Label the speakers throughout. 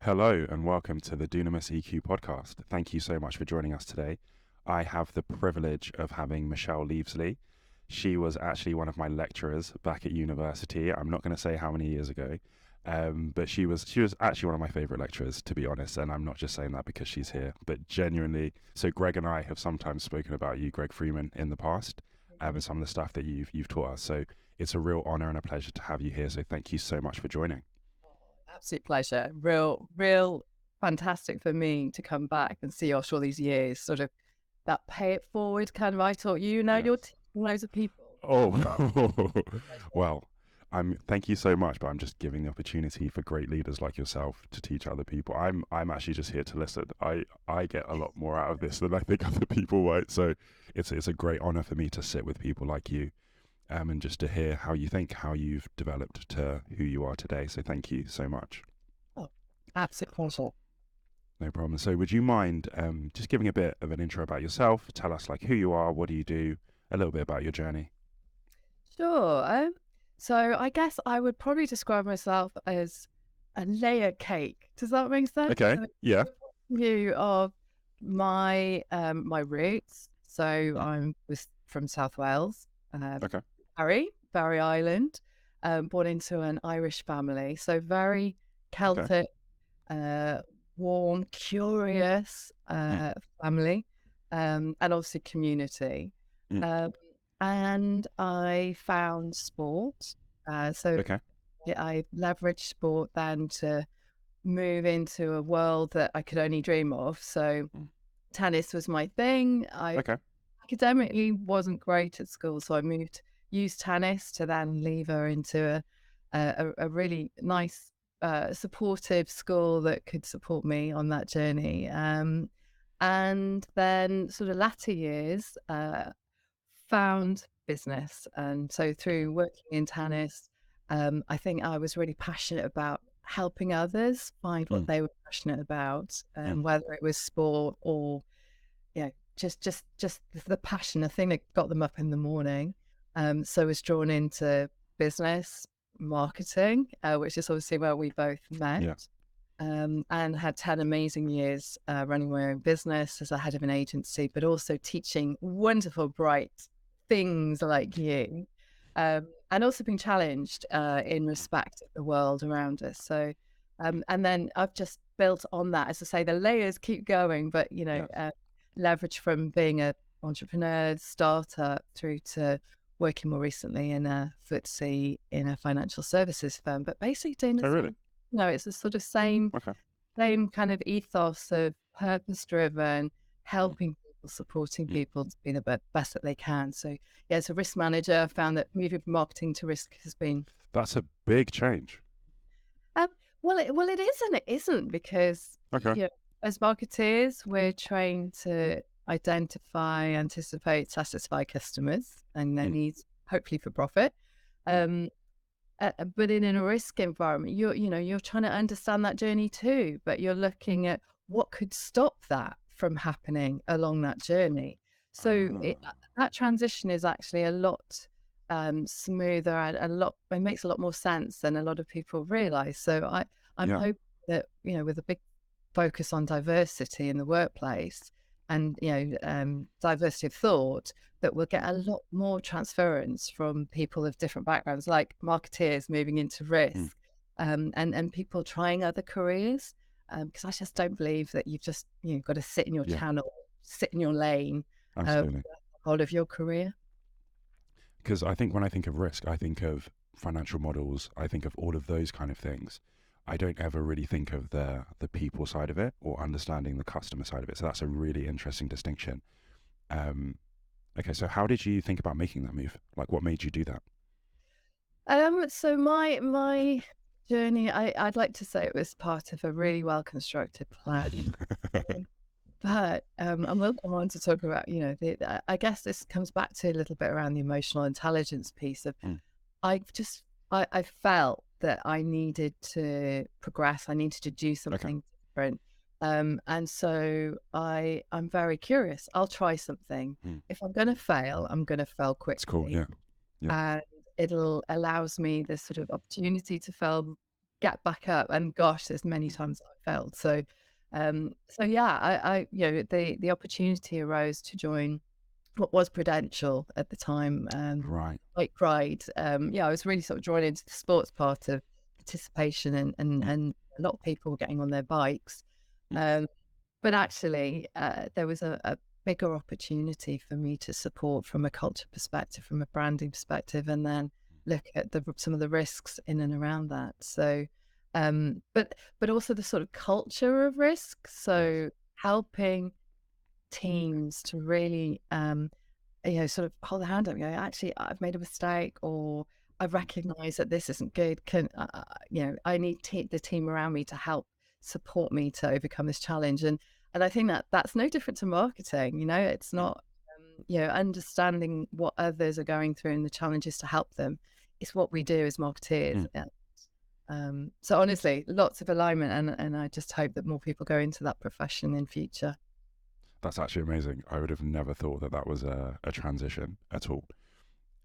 Speaker 1: Hello and welcome to the Dunamis EQ podcast. Thank you so much for joining us today. I have the privilege of having Michelle Leavesley. She was actually one of my lecturers back at university. I'm not going to say how many years ago, but she was actually one of my favorite lecturers, to be honest. And I'm not just saying that because she's here, but genuinely. So Greg and I have sometimes spoken about you, Greg Freeman, in the past, and some of the stuff that you've taught us. So it's a real honor and a pleasure to have you here. So thank you so much for joining.
Speaker 2: Absolute pleasure. Real fantastic for me to come back and see after all these years, sort of that pay it forward kind of, I taught you,
Speaker 1: Yes.
Speaker 2: you're teaching loads of people.
Speaker 1: Oh, well, thank you so much, but I'm just giving the opportunity for great leaders like yourself to teach other people. I'm actually just here to listen. I get a lot more out of this than I think other people might. So it's a great honor for me to sit with people like you, and just to hear how you think, how you've developed to who you are today. So thank you so much.
Speaker 2: Oh, absolute pleasure.
Speaker 1: No problem. So would you mind just giving a bit of an intro about yourself? Tell us like who you are, what do you do, a little bit about your journey.
Speaker 2: Sure. So I guess I would probably describe myself as a layer cake. Does that make sense?
Speaker 1: Okay. Yeah.
Speaker 2: View of my my roots. So
Speaker 1: Mm.
Speaker 2: from South Wales,
Speaker 1: Okay.
Speaker 2: Barry Island, born into an Irish family. So very
Speaker 1: Okay.
Speaker 2: Celtic, warm, curious
Speaker 1: Mm.
Speaker 2: family, and obviously community.
Speaker 1: Mm.
Speaker 2: Um, and I found sport. So
Speaker 1: Okay.
Speaker 2: I leveraged sport then to move into a world that I could only dream of. So
Speaker 1: Mm.
Speaker 2: tennis was my thing. I
Speaker 1: Okay.
Speaker 2: academically wasn't great at school, so I used tennis to then lever into a really nice, supportive school that could support me on that journey. And then sort of latter years, found business. And so through working in tennis, I think I was really passionate about helping others find what
Speaker 1: Mm.
Speaker 2: they were passionate about,
Speaker 1: Mm.
Speaker 2: whether it was sport or just the passion, the thing that got them up in the morning. So I was drawn into business, marketing, which is obviously where we both met.
Speaker 1: Yeah.
Speaker 2: And had 10 amazing years running my own business as a head of an agency, but also teaching wonderful, bright things like you, and also being challenged in respect of the world around us. So, and then I've just built on that. As I say, the layers keep going, but
Speaker 1: Yes.
Speaker 2: leverage from being a entrepreneur, startup, through to working more recently in a FTSE in a financial services firm, but basically doing the
Speaker 1: Oh, really?
Speaker 2: same. No, it's the sort of same
Speaker 1: Okay.
Speaker 2: kind of ethos of purpose driven,
Speaker 1: Mm.
Speaker 2: helping people, supporting
Speaker 1: Mm.
Speaker 2: people to be the best that they can. So yeah, as a risk manager, I found that moving from marketing to risk has been
Speaker 1: That's a big change.
Speaker 2: um, it is and it isn't, because
Speaker 1: Okay.
Speaker 2: as marketeers, we're trained to identify, anticipate, satisfy customers and their
Speaker 1: Mm.
Speaker 2: needs, hopefully for profit.
Speaker 1: Mm.
Speaker 2: Um, but in a risk environment, you're trying to understand that journey too, but you're looking at what could stop that from happening along that journey. So
Speaker 1: Ah.
Speaker 2: that transition is actually a lot smoother and it makes a lot more sense than a lot of people realize. So I'm
Speaker 1: Yeah.
Speaker 2: hoping that, with a big focus on diversity in the workplace and, diversity of thought, that we'll get a lot more transference from people of different backgrounds, like marketeers moving into
Speaker 1: Mm.
Speaker 2: risk, and people trying other careers. Because I just don't believe that you've just got to sit in your
Speaker 1: Yeah.
Speaker 2: channel, sit in your lane, for
Speaker 1: Absolutely.
Speaker 2: the whole of your career.
Speaker 1: Because I think when I think of risk, I think of financial models. I think of all of those kind of things. I don't ever really think of the people side of it or understanding the customer side of it. So that's a really interesting distinction. Um, okay, so how did you think about making that move? Like, what made you do that?
Speaker 2: So my journey, I'd like to say it was part of a really well constructed plan. But and we'll go on to talk about, I guess this comes back to a little bit around the emotional intelligence piece of
Speaker 1: Mm.
Speaker 2: I've just I felt that I needed to progress. I needed to do
Speaker 1: Okay.
Speaker 2: something different. And so I'm very curious. I'll try something.
Speaker 1: Mm.
Speaker 2: If I'm going to fail, I'm going to fail
Speaker 1: It's cool.
Speaker 2: quickly,
Speaker 1: Yeah. Yeah.
Speaker 2: and it'll allows me this sort of opportunity to fail get back up. And gosh, there's many times I failed. So, yeah, the opportunity arose to join what was Prudential at the time,
Speaker 1: Right.
Speaker 2: Bike Ride. Yeah, I was really sort of drawn into the sports part of participation, and a lot of people were getting on their bikes. Um, but actually, there was a bigger opportunity for me to support from a culture perspective, from a branding perspective, and then look at some of the risks in and around that. So, but also the sort of culture of risk. So helping teams to really, sort of hold a hand up, actually, I've made a mistake, or I've recognized that this isn't good. I need the team around me to help support me to overcome this challenge. And I think that that's no different to marketing. It's not, understanding what others are going through and the challenges to help them. It's what we do as marketeers. So honestly, lots of alignment, and I just hope that more people go into that profession in future.
Speaker 1: That's actually amazing. I would have never thought that was a transition at all.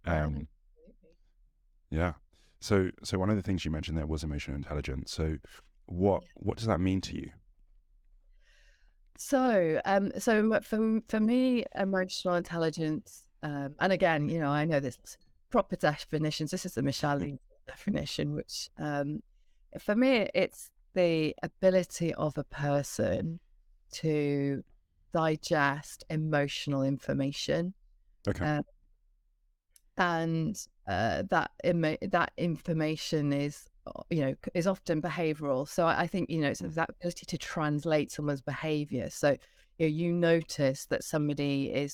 Speaker 1: Um, yeah. So one of the things you mentioned there was emotional intelligence. So what does that mean to you?
Speaker 2: So, for me, emotional intelligence, and again, I know there's proper definitions. This is the Michelle Leavesley definition, which, for me, it's the ability of a person to digest emotional information,
Speaker 1: Okay.
Speaker 2: and that information is is often behavioral. So I think it's that ability to translate someone's behavior. So you notice that somebody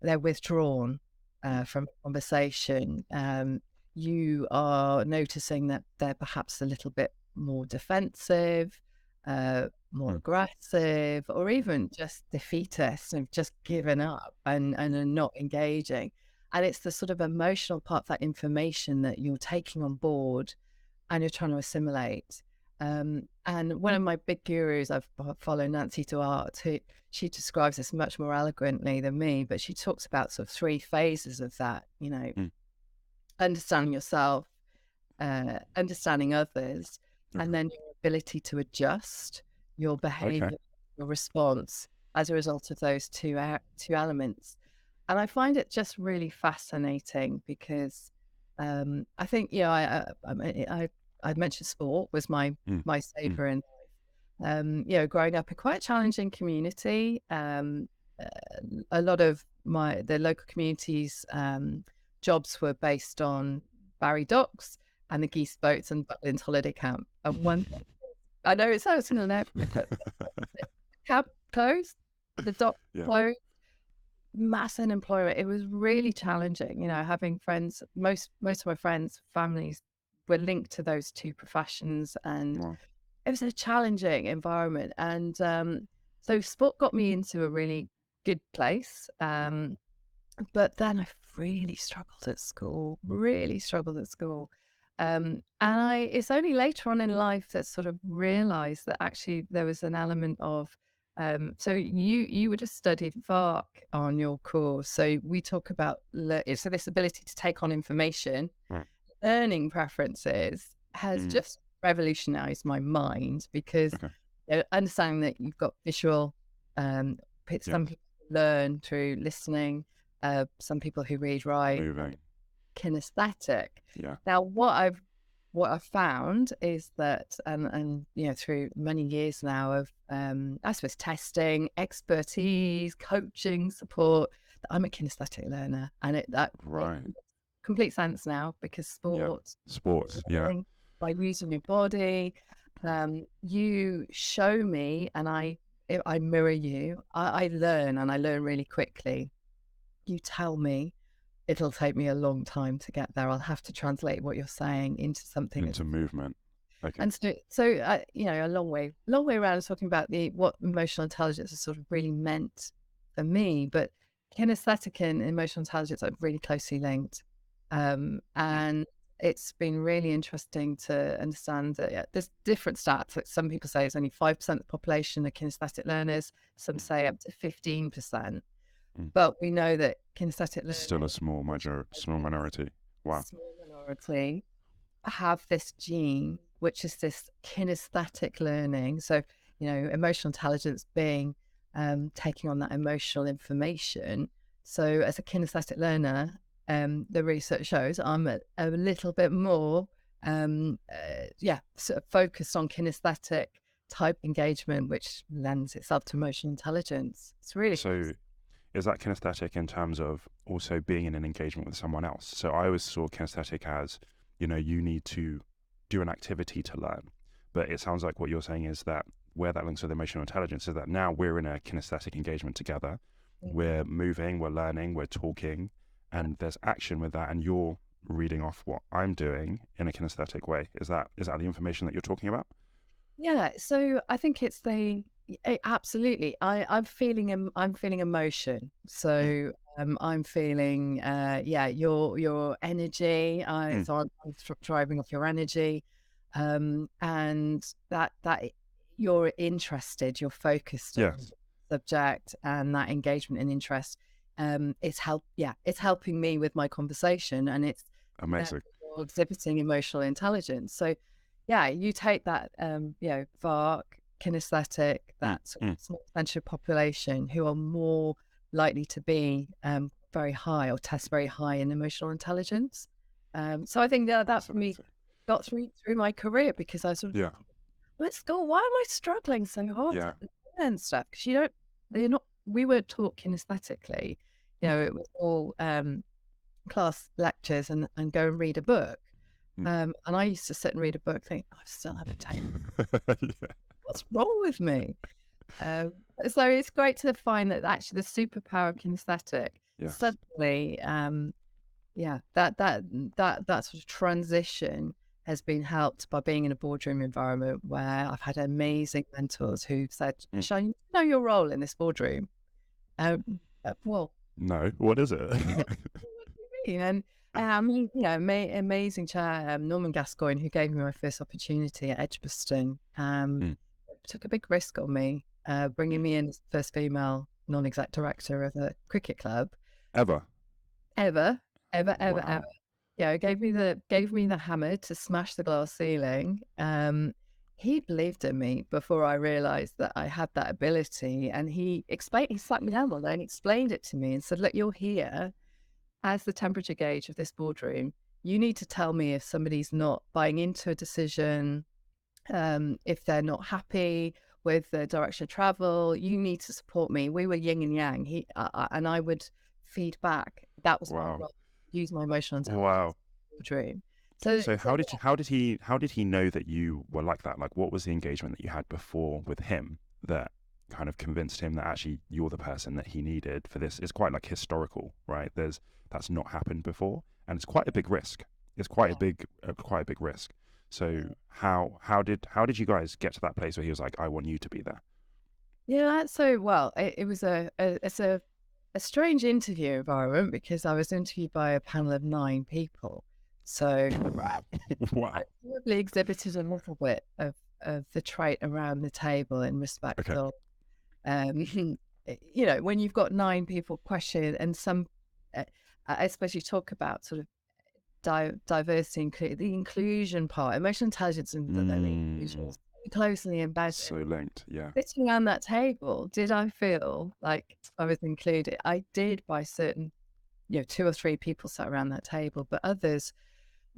Speaker 2: they're withdrawn from a conversation. You are noticing that they're perhaps a little bit more defensive, more aggressive, or even just defeatist and just given up and are not engaging. And it's the sort of emotional part of that information that you're taking on board and you're trying to assimilate. And one of my big gurus I've followed, Nancy Duarte, she describes this much more eloquently than me, but she talks about sort of 3 phases of that, understanding yourself, understanding others, and then your ability to adjust your behavior, your response as a result of those two elements. And I find it just really fascinating because I think, I mentioned sport was my savior in life. Growing up in quite a challenging community, a lot of the local communities jobs were based on Barry Docks and the Geese Boats and Butlins Holiday Camp. And I know it sounds in an camp closed, the dock closed. Mass unemployment. It was really challenging, having friends. Most of my friends' families were linked to those 2 professions, and it was a challenging environment. And so sport got me into a really good place. But then I really struggled at school. And it's only later on in life that sort of realized that actually there was an element of so you would have studied VARC on your course. So we talk about so this ability to take on information, learning preferences has just revolutionized my mind, because understanding that you've got visual, some people learn through listening, some people who read, write, kinesthetic. Now what I've found is that, and through many years now of, I suppose, testing, expertise, coaching, support, that I'm a kinesthetic learner, and it makes complete sense now, because sports, by using your body, you show me, and I mirror you. I learn, and I learn really quickly. You tell me, it'll take me a long time to get there. I'll have to translate what you're saying into something,
Speaker 1: into movement. Okay.
Speaker 2: And so a long way around talking about what emotional intelligence has sort of really meant for me. But kinesthetic and emotional intelligence are really closely linked, and it's been really interesting to understand that there's different stats. Like, some people say it's only 5% of the population are kinesthetic learners. Some say up to 15%. But we know that kinesthetic learners,
Speaker 1: still a small minority. Wow.
Speaker 2: Small minority, have this gene which is this kinesthetic learning. So, emotional intelligence being taking on that emotional information. So as a kinesthetic learner, the research shows I'm a little bit more, sort of focused on kinesthetic type engagement, which lends itself to emotional intelligence. It's really
Speaker 1: So is that kinesthetic in terms of also being in an engagement with someone else? So I always saw kinesthetic as, you need to do an activity to learn. But it sounds like what you're saying is that where that links with emotional intelligence is that now we're in a kinesthetic engagement together. We're moving, we're learning, we're talking, and there's action with that. And you're reading off what I'm doing in a kinesthetic way. Is that the information that you're talking about?
Speaker 2: Yeah, so I think it's absolutely. I'm feeling emotion. So I'm feeling your energy.
Speaker 1: Mm.
Speaker 2: So I'm driving off your energy, and that you're interested, you're focused on
Speaker 1: Yes.
Speaker 2: the subject, and that engagement and interest it's helping me with my conversation, and it's
Speaker 1: Amazing.
Speaker 2: exhibiting emotional intelligence. So yeah, you take that, VARC, kinesthetic, that sort of small percentage of population who are more likely to be very high or test very high in emotional intelligence. So I think that for me got through my career, because I sort of,
Speaker 1: Yeah.
Speaker 2: at school, why am I struggling so hard
Speaker 1: Yeah.
Speaker 2: and stuff? Because we weren't taught kinesthetically. It was all class lectures and go and read a book. And I used to sit and read a book, think, I still haven't taken.
Speaker 1: Yeah.
Speaker 2: What's wrong with me? So it's great to find that actually the superpower of kinesthetic
Speaker 1: Yes.
Speaker 2: suddenly, that sort of transition has been helped by being in a boardroom environment where I've had amazing mentors who said, Michelle, you know your role in this boardroom. Well,
Speaker 1: No, what is it?
Speaker 2: what do you mean? And amazing chair, Norman Gascoigne, who gave me my first opportunity at Edgbaston, took a big risk on me, bringing me in as the first female non-exec director of a cricket club.
Speaker 1: Ever.
Speaker 2: Ever.
Speaker 1: Wow.
Speaker 2: Yeah, gave me the hammer to smash the glass ceiling. He believed in me before I realised that I had that ability, and he slapped me down one day and explained it to me and said, "Look, you're here as the temperature gauge of this boardroom. You need to tell me if somebody's not buying into a decision, if they're not happy with the direction of travel. You need to support me." We were yin and yang. And I would feed back. That was my
Speaker 1: Wow.
Speaker 2: role. Use my emotional intelligence
Speaker 1: Wow.
Speaker 2: in the dream.
Speaker 1: So how did he know that you were like that? Like, what was the engagement that you had before with him that kind of convinced him that actually you're the person that he needed for this? It's quite like historical, right? That's not happened before, and it's quite a big risk. It's quite a big risk. So how did you guys get to that place where he was like, I want you to be there?
Speaker 2: Yeah, so well, it was it's a strange interview environment, because I was interviewed by a panel of 9 people. So
Speaker 1: Wow.
Speaker 2: I probably exhibited a little bit of the trait around the table in respect of, when you've got 9 people questioning, and some, I suppose you talk about sort of diversity, the inclusion part, emotional intelligence, and the inclusion is closely embedded.
Speaker 1: So linked, yeah.
Speaker 2: Sitting around that table, did I feel like I was included? I did, by certain, 2 or 3 people sat around that table, but others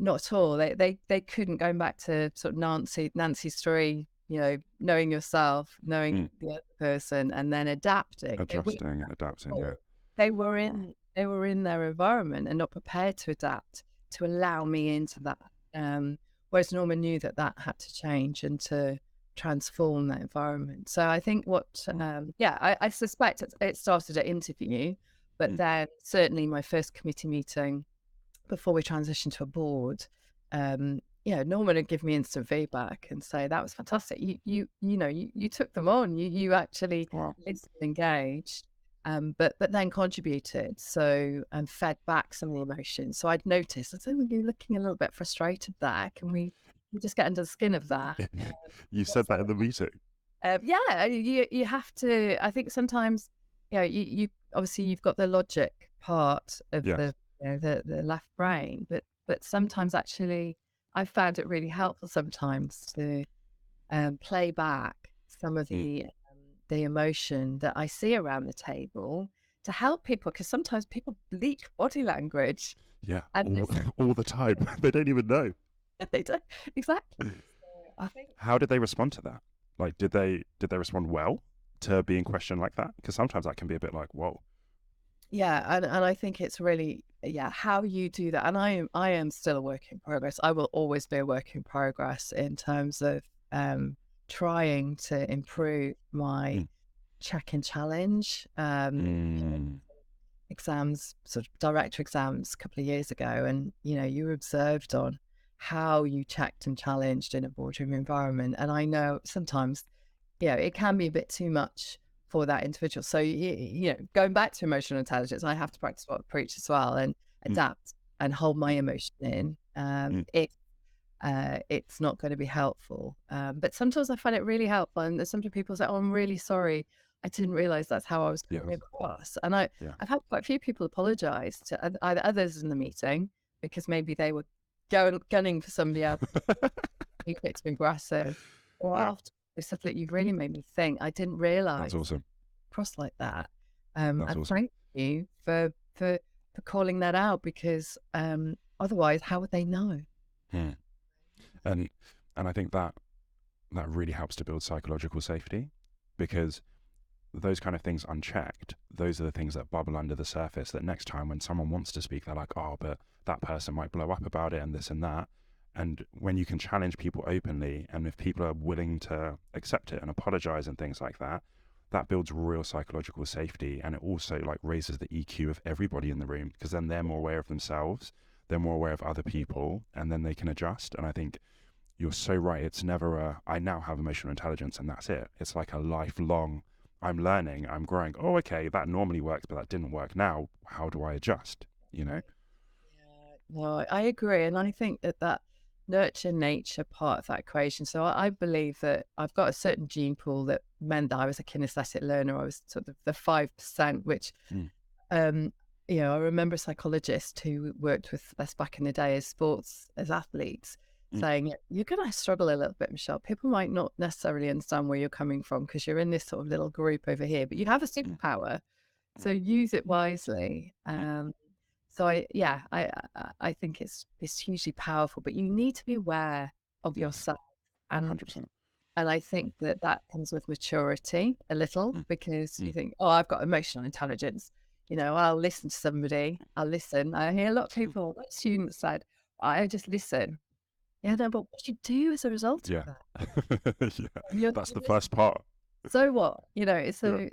Speaker 2: not at all. They couldn't. Going back to sort of Nancy's story, knowing yourself, knowing the other person, and then adapting.
Speaker 1: Adjusting and adapting, yeah.
Speaker 2: They were in their environment and not prepared to adapt, to allow me into that. Whereas Norman knew that had to change and to transform that environment. So I think I suspect it started at interview, but then certainly my first committee meeting before we transitioned to a board, Norman would give me instant feedback and say, that was fantastic. You took them on. You actually listened, engaged, but then contributed. So, and fed back some of the emotions. So I'd noticed, I said, you're looking a little bit frustrated there. Can we just get under the skin of that?
Speaker 1: You said that in the meeting.
Speaker 2: You have to. I think sometimes, you obviously you've got the logic part of the left brain, but sometimes actually I found it really helpful sometimes to play back some of the emotion that I see around the table to help people, because sometimes people leak body language
Speaker 1: Yeah,
Speaker 2: and
Speaker 1: all the time. They don't even know.
Speaker 2: they don't exactly. So I think
Speaker 1: How did they respond to that? Like, did they respond well to being questioned like that? Because sometimes that can be a bit like, whoa.
Speaker 2: yeah, and I think it's really how you do that. And I am still a work in progress. I will always be a work in progress in terms of trying to improve my
Speaker 1: Mm.
Speaker 2: check and challenge.
Speaker 1: Mm.
Speaker 2: Exams, sort of director exams a couple of years ago, and you were observed on how you checked and challenged in a boardroom environment. And I know sometimes, it can be a bit too much for that individual. So going back to emotional intelligence, I have to practice what I preach as well, and
Speaker 1: Mm.
Speaker 2: adapt and hold my emotion in.
Speaker 1: Mm.
Speaker 2: It's not going to be helpful. But sometimes I find it really helpful. And there's sometimes people say, "Oh, I'm really sorry. I didn't realize that's how I was
Speaker 1: Yeah.
Speaker 2: coming across." And I've
Speaker 1: Yeah.
Speaker 2: had quite a few people apologize to either others in the meeting because maybe they were gunning for somebody else, who gets aggressive, or
Speaker 1: Yeah.
Speaker 2: after they said, "Look, you've really made me think. I didn't
Speaker 1: That's
Speaker 2: realize
Speaker 1: awesome.
Speaker 2: cross like that."
Speaker 1: That's
Speaker 2: And
Speaker 1: awesome.
Speaker 2: thank you for calling that out, because otherwise, how would they know?
Speaker 1: Hmm. And I think that really helps to build psychological safety, because those kind of things unchecked, those are the things that bubble under the surface, that next time when someone wants to speak, they're like, oh, but that person might blow up about it and this and that. And when you can challenge people openly, and if people are willing to accept it and apologize and things like that, that builds real psychological safety. And it also like raises the EQ of everybody in the room, because then they're more aware of themselves, they're more aware of other people, and then they can adjust. And I think you're so right. It's never I now have emotional intelligence and that's it. It's like a lifelong, I'm learning, I'm growing. Oh, okay, that normally works, but that didn't work. Now, how do I adjust? You know?
Speaker 2: Yeah, no, I agree. And I think that nurture nature part of that equation. So I believe that I've got a certain gene pool that meant that I was a kinesthetic learner. I was sort of the 5%, which,
Speaker 1: Mm.
Speaker 2: um, I remember a psychologist who worked with us back in the day as athletes,
Speaker 1: Mm.
Speaker 2: saying, "You're going to struggle a little bit, Michelle. People might not necessarily understand where you're coming from because you're in this sort of little group over here, but you have a
Speaker 1: Mm.
Speaker 2: superpower. So use it wisely."
Speaker 1: Mm.
Speaker 2: So I think it's hugely powerful, but you need to be aware of
Speaker 1: Yeah,
Speaker 2: yourself, and
Speaker 1: 100%.
Speaker 2: I think that comes with maturity a little,
Speaker 1: Mm.
Speaker 2: because you
Speaker 1: Mm.
Speaker 2: think, "Oh, I've got emotional intelligence. I'll listen to somebody. I'll listen." I hear a lot of people, like students said, "I just listen." Yeah, no, but what do you do as a result of
Speaker 1: Yeah.
Speaker 2: that?
Speaker 1: Yeah. That's
Speaker 2: You
Speaker 1: the
Speaker 2: listen.
Speaker 1: first part.
Speaker 2: So what?
Speaker 1: Yeah.
Speaker 2: So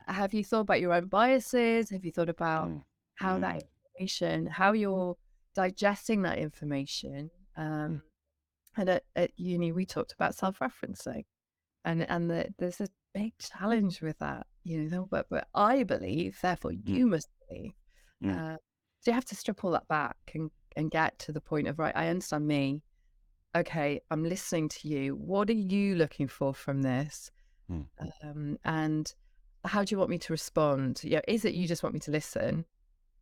Speaker 2: have you thought about your own biases? Have you thought about
Speaker 1: Mm.
Speaker 2: how
Speaker 1: Mm.
Speaker 2: that information, how you're digesting that information?
Speaker 1: Mm.
Speaker 2: And at uni, we talked about self-referencing, and there's a big challenge with that, but I believe, therefore
Speaker 1: Mm.
Speaker 2: you must believe.
Speaker 1: Mm.
Speaker 2: So you have to strip all that back and get to the point of, right, I understand me. Okay, I'm listening to you. What are you looking for from this?
Speaker 1: Mm.
Speaker 2: And how do you want me to respond? Is it you just want me to listen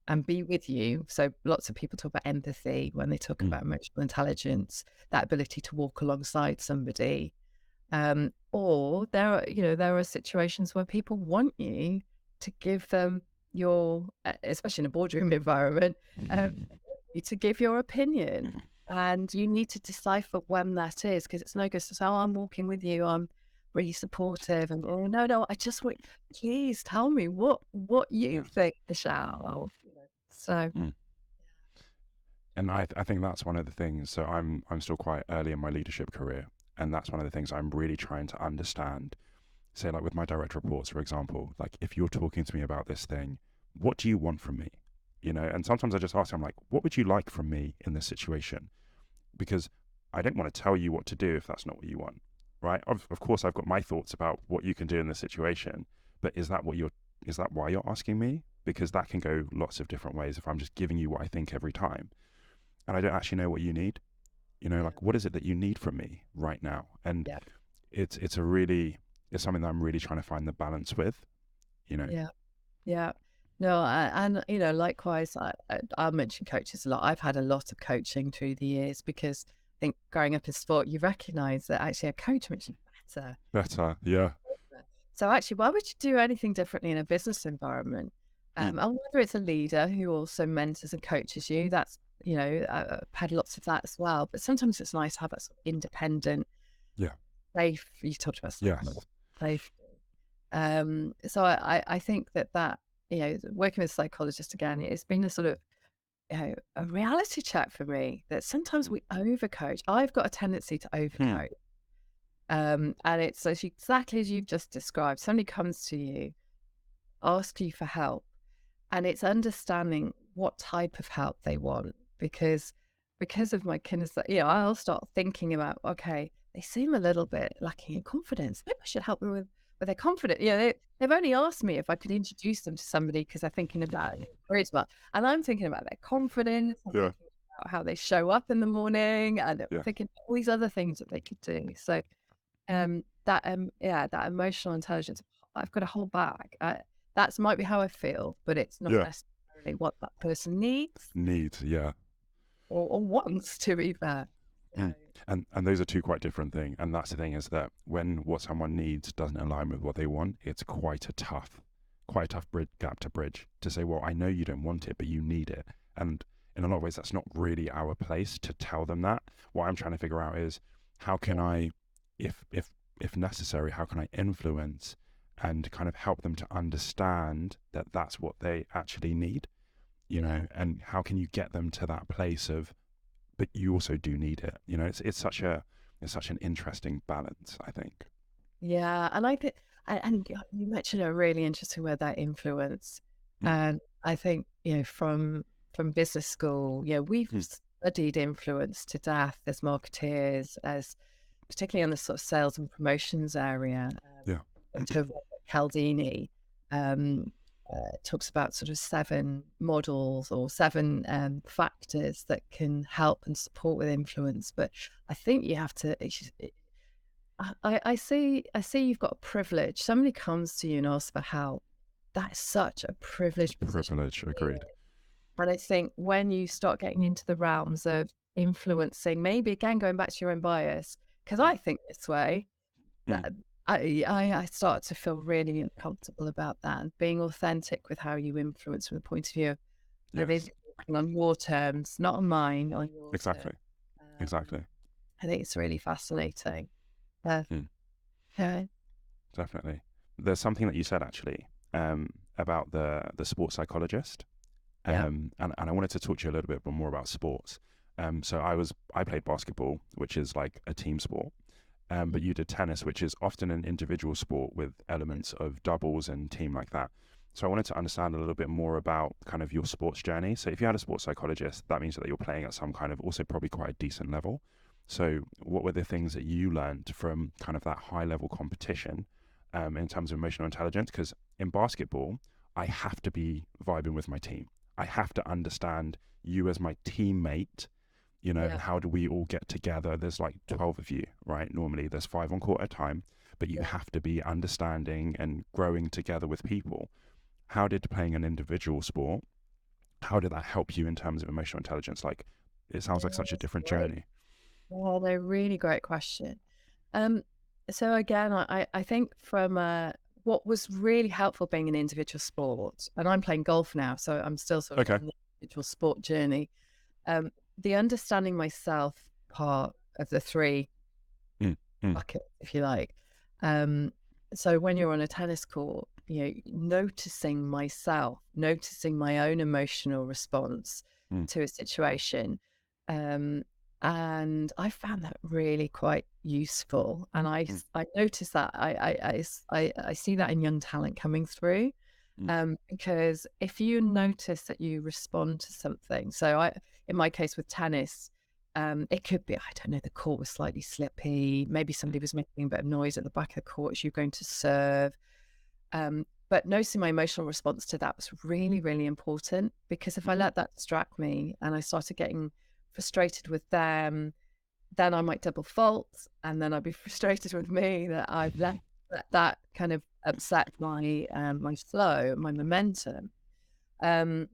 Speaker 2: and be with you? So lots of people talk about empathy when they talk
Speaker 1: Mm.
Speaker 2: about emotional intelligence, that ability to walk alongside somebody. Or there are situations where people want you to give them especially in a boardroom environment, to give your opinion. And you need to decipher when that is, because it's no good to say, "Oh, I'm walking with you. I'm really supportive." And, "Oh, no, I just want, please tell me what you
Speaker 1: Yeah.
Speaker 2: think, Michelle." So,
Speaker 1: Mm. And I think that's one of the things. So I'm still quite early in my leadership career, and that's one of the things I'm really trying to understand. Say, like with my direct reports, for example, like if you're talking to me about this thing, what do you want from me? And sometimes I just ask, I'm like, what would you like from me in this situation? Because I don't want to tell you what to do if that's not what you want, right? Of course, I've got my thoughts about what you can do in this situation, but is that why you're asking me? Because that can go lots of different ways if I'm just giving you what I think every time, and I don't actually know what you need.
Speaker 2: yeah,
Speaker 1: Like what is it that you need from me right now? And
Speaker 2: yeah,
Speaker 1: it's a really, it's something that I'm really trying to find the balance with. You know.
Speaker 2: yeah, yeah. No, and likewise, I'll mention coaches a lot. I've had a lot of coaching through the years because I think growing up in sport, you recognise that actually a coach makes you better.
Speaker 1: Better, yeah.
Speaker 2: So actually, why would you do anything differently in a business environment? And whether it's a leader who also mentors and coaches you, that's, I've had lots of that as well. But sometimes it's nice to have that sort of independent,
Speaker 1: Yeah.
Speaker 2: safe, you talked about
Speaker 1: Yes.
Speaker 2: safe. So I think that, working with a psychologist again, it's been a sort of, a reality check for me that sometimes we overcoach. I've got a tendency to overcoach. And it's exactly as you've just described. Somebody comes to you, asks you for help, and it's understanding what type of help they want. Because of my I'll start thinking about, okay, they seem a little bit lacking in confidence. Maybe I should help them with their confidence. They've only asked me if I could introduce them to somebody because they're thinking about charisma, and I'm thinking about their confidence. I'm
Speaker 1: Yeah.
Speaker 2: thinking about how they show up in the morning, and I'm
Speaker 1: Yeah.
Speaker 2: thinking all these other things that they could do. So that emotional intelligence, I've got to hold back. That's might be how I feel, but it's not
Speaker 1: Yeah.
Speaker 2: necessarily what that person needs
Speaker 1: Yeah.
Speaker 2: or wants, to be fair.
Speaker 1: And those are two quite different things. And that's the thing, is that when what someone needs doesn't align with what they want, it's quite a tough gap to bridge to say, well, I know you don't want it, but you need it. And in a lot of ways, that's not really our place to tell them that. What I'm trying to figure out is, how can I, if necessary, how can I influence and kind of help them to understand that that's what they actually need, and how can you get them to that place of, but you also do need it. It's such an interesting balance, I think.
Speaker 2: Yeah, and I think, and you mentioned a really interesting word, that influence. And I think, from business school, we've studied influence to death as marketeers, as particularly on the sort of sales and promotions area. To Cialdini talks about sort of 7 models or 7 factors that can help and support with influence. But I think you have to. I see you've got a privilege. Somebody comes to you and asks for help. That is such a privileged position.
Speaker 1: Agreed.
Speaker 2: And I think when you start getting into the realms of influencing, maybe again going back to your own bias, because I think this way, that I start to feel really uncomfortable about that, and being authentic with how you influence from the point of view of working on your terms, not on mine, on your
Speaker 1: Exactly.
Speaker 2: terms.
Speaker 1: Exactly.
Speaker 2: I think it's really fascinating. Yeah.
Speaker 1: Definitely. There's something that you said actually about the sports psychologist. And I wanted to talk to you a little bit more about sports. So I played basketball, which is like a team sport. But you did tennis, which is often an individual sport with elements of doubles and team like that. So I wanted to understand a little bit more about kind of your sports journey. So if you had a sports psychologist, that means that you're playing at some kind of also probably quite a decent level. So what were the things that you learned from kind of that high level competition in terms of emotional intelligence? Because in basketball, I have to be vibing with my team. I have to understand you as my teammate. And how do we all get together? There's like 12 of you, right? Normally there's 5 on court at a time, but you have to be understanding and growing together with people. How did playing an individual sport, how did that help you in terms of emotional intelligence? Like, it sounds like such a different journey.
Speaker 2: Well, they're really great question. So again, I think from what was really helpful being an individual sport, and I'm playing golf now, so I'm still sort of on the individual sport journey. The understanding myself part of the 3 buckets, if you like. So when you're on a tennis court, noticing myself, noticing my own emotional response to a situation. And I found that really quite useful. And I noticed that I see that in young talent coming through. Because if you notice that you respond to something, so in my case with tennis, it could be, I don't know, the court was slightly slippy, maybe somebody was making a bit of noise at the back of the court as you're going to serve. But noticing my emotional response to that was really, really important, because if I let that distract me and I started getting frustrated with them, then I might double fault, and then I'd be frustrated with me that I've let that kind of upset my flow, my momentum. And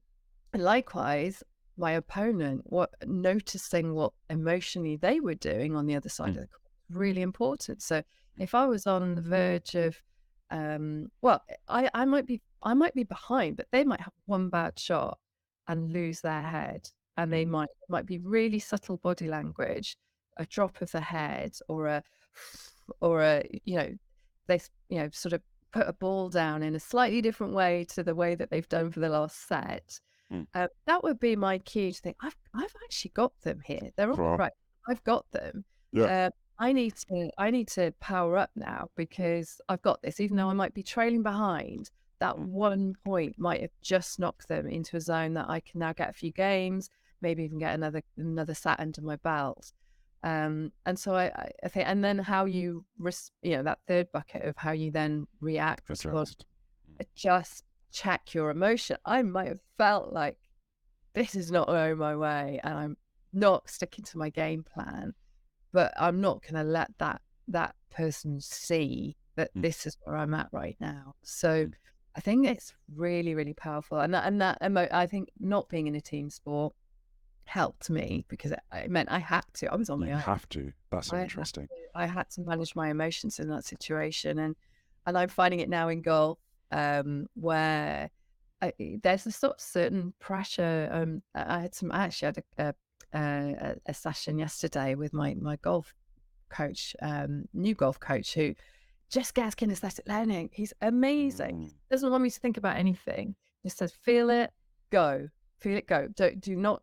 Speaker 2: likewise, my opponent, noticing what emotionally they were doing on the other side of the court, really important. So if I was on the verge of, well, I might be behind, but they might have one bad shot and lose their head, and they might be really subtle body language, a drop of the head, or a they sort of put a ball down in a slightly different way to the way that they've done for the last set. That would be my cue to think, I've actually got them here. They're all right. I've got them.
Speaker 1: Yeah.
Speaker 2: I need to power up now because I've got this. Even though I might be trailing behind, that 1 point might have just knocked them into a zone that I can now get a few games, maybe even get another set under my belt. And so I think, and then how you that third bucket of how you then react, respond, just check your emotion. I might have felt like this is not going my way and I'm not sticking to my game plan, but I'm not going to let that person see that this is where I'm at right now. So I think it's really, really powerful. And I think not being in a team sport helped me because it meant I had to. I was on my own.
Speaker 1: You have to. That's interesting.
Speaker 2: I had to manage my emotions in that situation, and I'm finding it now in golf, where there's a sort of certain pressure. I actually had a session yesterday with my golf coach, new golf coach, who just gets kinesthetic learning. He's amazing. Doesn't want me to think about anything. Just says, feel it, go. Feel it, go. Do not.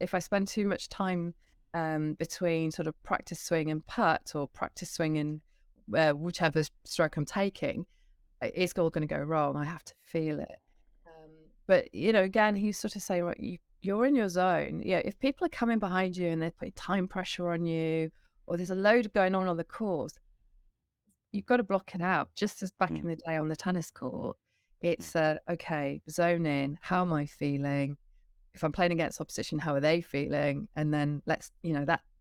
Speaker 2: If I spend too much time between sort of practice swing and putt, or practice swing and whichever stroke I'm taking, it's all going to go wrong. I have to feel it. But again, he's sort of saying, right, you're in your zone. Yeah, if people are coming behind you and they're putting time pressure on you, or there's a load going on the course, you've got to block it out. Just as back in the day on the tennis court, it's okay, zone in. How am I feeling? If I'm playing against opposition, how are they feeling? And then let's,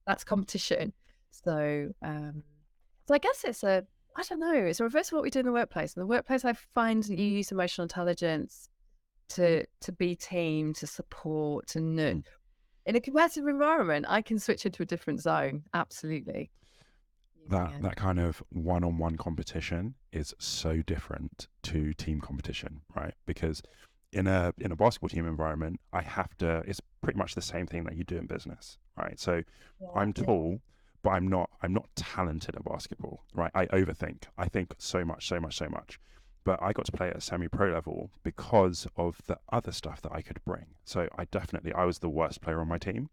Speaker 2: that's competition. So, so I guess I don't know, it's a reverse of what we do in the workplace. In the workplace, I find that you use emotional intelligence to be team, to support, and in a competitive environment, I can switch into a different zone. Absolutely.
Speaker 1: That kind of one-on-one competition is so different to team competition, right? Because in a basketball team environment, it's pretty much the same thing that you do in business, right? So I'm tall, but I'm not talented at basketball, right? I overthink. I think so much. But I got to play at a semi-pro level because of the other stuff that I could bring. So I was the worst player on my team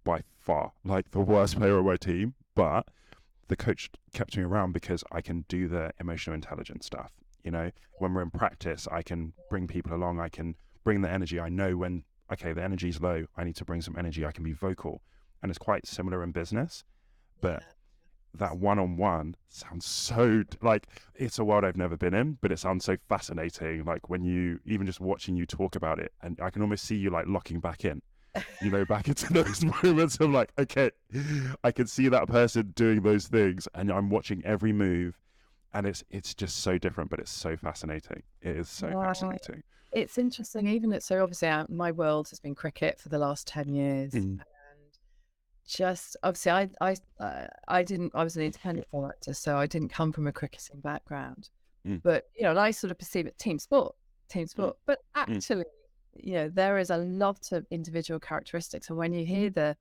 Speaker 1: by far, like the worst player on my team, but the coach kept me around because I can do the emotional intelligence stuff. When we're in practice, I can bring people along. I can bring the energy. I know when, okay, the energy's low, I need to bring some energy. I can be vocal. And it's quite similar in business, but that one-on-one sounds so, like, it's a world I've never been in, but it sounds so fascinating. Like when even just watching you talk about it, and I can almost see you like locking back in, back into those moments of like, okay, I can see that person doing those things and I'm watching every move. And it's just so different, but it's so fascinating. It is so fascinating.
Speaker 2: It's interesting, so obviously my world has been cricket for the last 10 years. And just obviously I was an independent director, so I didn't come from a cricketing background. But I sort of perceive it team sport. But actually, there is a lot of individual characteristics. And when you hear the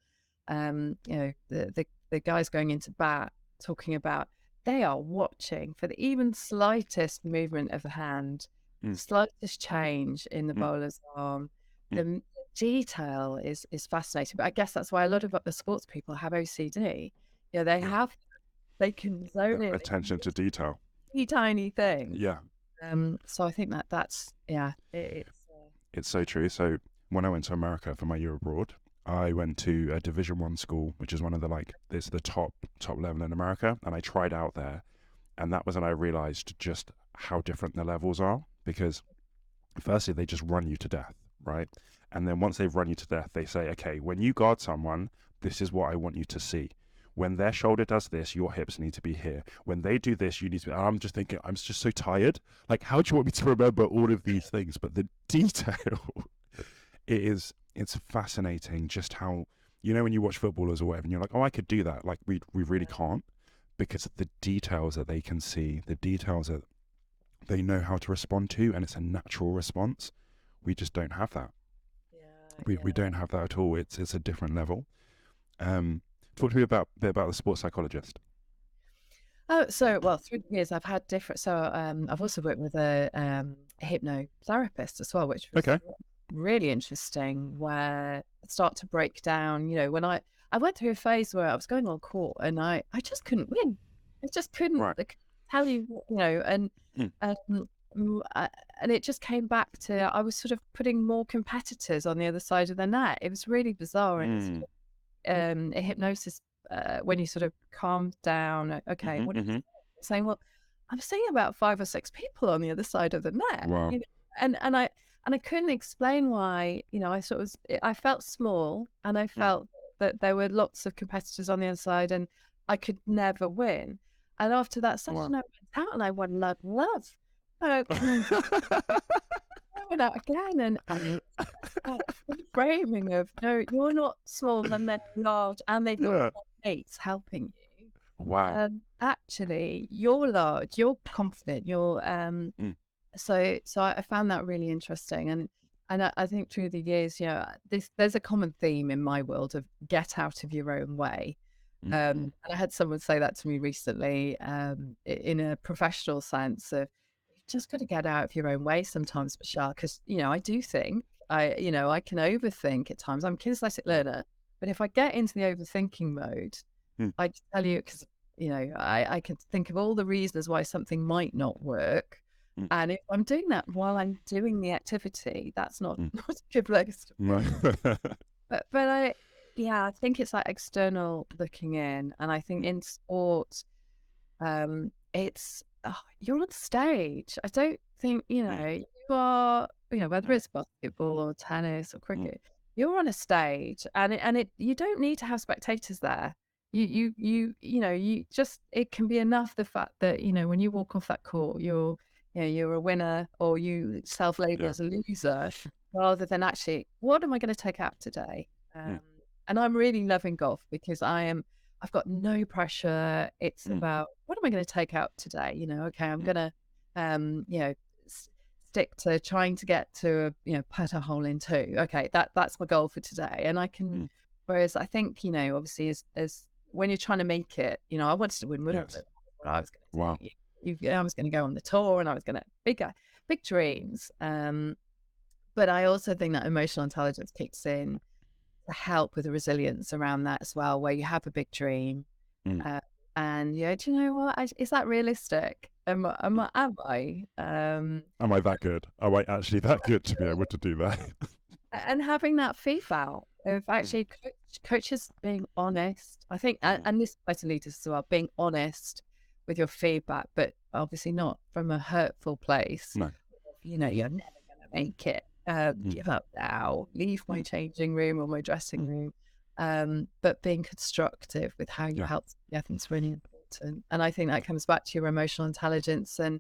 Speaker 2: guys going into bat talking about, they are watching for the even slightest movement of the hand, slightest change in the bowler's arm. The detail is fascinating. But I guess that's why a lot of the sports people have OCD. They can zone in.
Speaker 1: Attention to detail.
Speaker 2: Tiny thing.
Speaker 1: Yeah.
Speaker 2: So I think that's
Speaker 1: it's so true. So when I went to America for my year abroad, I went to a Division 1 school, which is one of it's the top level in America. And I tried out there. And that was when I realized just how different the levels are, because firstly, they just run you to death, right? And then once they've run you to death, they say, okay, when you guard someone, this is what I want you to see. when their shoulder does this, your hips need to be here. When they do this, you need to be, and I'm just thinking, I'm just so tired. Like, how do you want me to remember all of these things? But the detail, it's fascinating just how, you know, when you watch footballers or whatever, and you're like, oh, I could do that. Like, we really can't, because of the details that they can see, the details that they know how to respond to, and it's a natural response. We just don't have that. We don't have that at all. It's a different level. Talk to me a bit about the sports psychologist.
Speaker 2: Oh, so well, through the years I've had different. So I've also worked with a hypnotherapist as well, which was really interesting. Where I start to break down. You know, when I went through a phase where I was going on court and I just couldn't win. I just couldn't tell you, you know, and it just came back to, I was sort of putting more competitors on the other side of the net. It was really bizarre. And a hypnosis, when you sort of calm down, okay, what are you saying? Well, I'm seeing about 5 or 6 people on the other side of the net.
Speaker 1: Wow.
Speaker 2: You know? And I couldn't explain why. You know, I felt small, and I felt that there were lots of competitors on the other side, and I could never win. And after that session, I went out and I won love. I went out again, and framing of, no, you're not small, and they're large, and they've got mates helping you.
Speaker 1: Wow.
Speaker 2: Actually, you're large, you're confident, you're so I found that really interesting, and I think through the years, you know, there's a common theme in my world of get out of your own way. And I had someone say that to me recently, in a professional sense of, you just got to get out of your own way sometimes, Michelle, because, you know, I do think, I can overthink at times. I'm a kinesthetic learner, but if I get into the overthinking mode, I tell you, because, you know, I can think of all the reasons why something might not work. And if I'm doing that while I'm doing the activity, that's not a good place to be. But I think it's like external looking in. And I think in sport, it's, you're on stage. I don't think, you know, you are, you know, whether it's basketball or tennis or cricket, you're on a stage, and you don't need to have spectators there. You know, it can be enough the fact that, you know, when you walk off that court, you're a winner, or you self-label as a loser, rather than actually, what am I going to take out today? And I'm really loving golf because I've got no pressure. It's about, what am I going to take out today? You know, okay, I'm going to, you know, stick to trying to get to a, you know, putt a hole in 2. Okay, that's my goal for today. And I can, whereas I think, you know, obviously as when you're trying to make it, you know, I wanted to win what I was going to do.
Speaker 1: Wow.
Speaker 2: I was going to go on the tour, and I was going to big dreams. But I also think that emotional intelligence kicks in to help with the resilience around that as well, where you have a big dream, and do you know what? Is that realistic? Am I? Am I
Speaker 1: that good? Am I actually that good to be able to do that?
Speaker 2: And having that feedback of actually coaches being honest, I think, and this better leaders as well, being honest with your feedback, but obviously not from a hurtful place.
Speaker 1: No.
Speaker 2: You know, you're never going to make it. Give up now, leave my changing room or my dressing room. But being constructive with how you help, I think it's really important. And I think that comes back to your emotional intelligence. And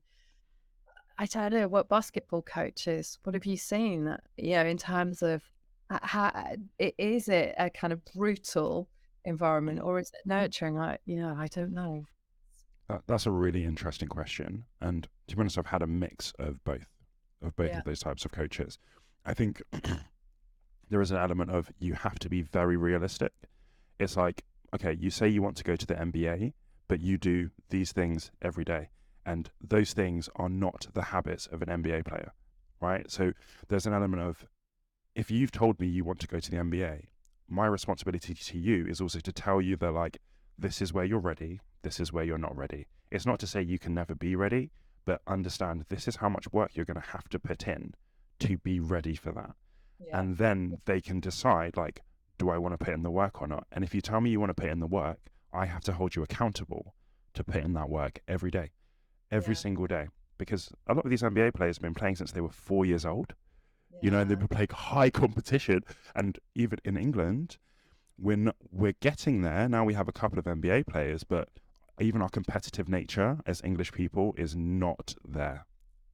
Speaker 2: I don't know, what basketball coaches, what have you seen, you know, in terms of how, is it a kind of brutal environment, or is it nurturing? I don't know.
Speaker 1: That's a really interesting question. And to be honest, I've had a mix of both of those types of coaches. I think there is an element of, you have to be very realistic. It's like, okay, you say you want to go to the NBA, but you do these things every day. And those things are not the habits of an NBA player, right? So there's an element of, if you've told me you want to go to the NBA, my responsibility to you is also to tell you that, like, this is where you're ready, this is where you're not ready. It's not to say you can never be ready, but understand this is how much work you're going to have to put in to be ready for that. And then they can decide, like, do I want to put in the work or not? And if you tell me you want to put in the work, I have to hold you accountable to put in that work every day, every single day. Because a lot of these NBA players have been playing since they were 4 years old, you know, and they've been playing high competition. And even in England, we're getting there now. We have a couple of NBA players, but even our competitive nature as English people is not there.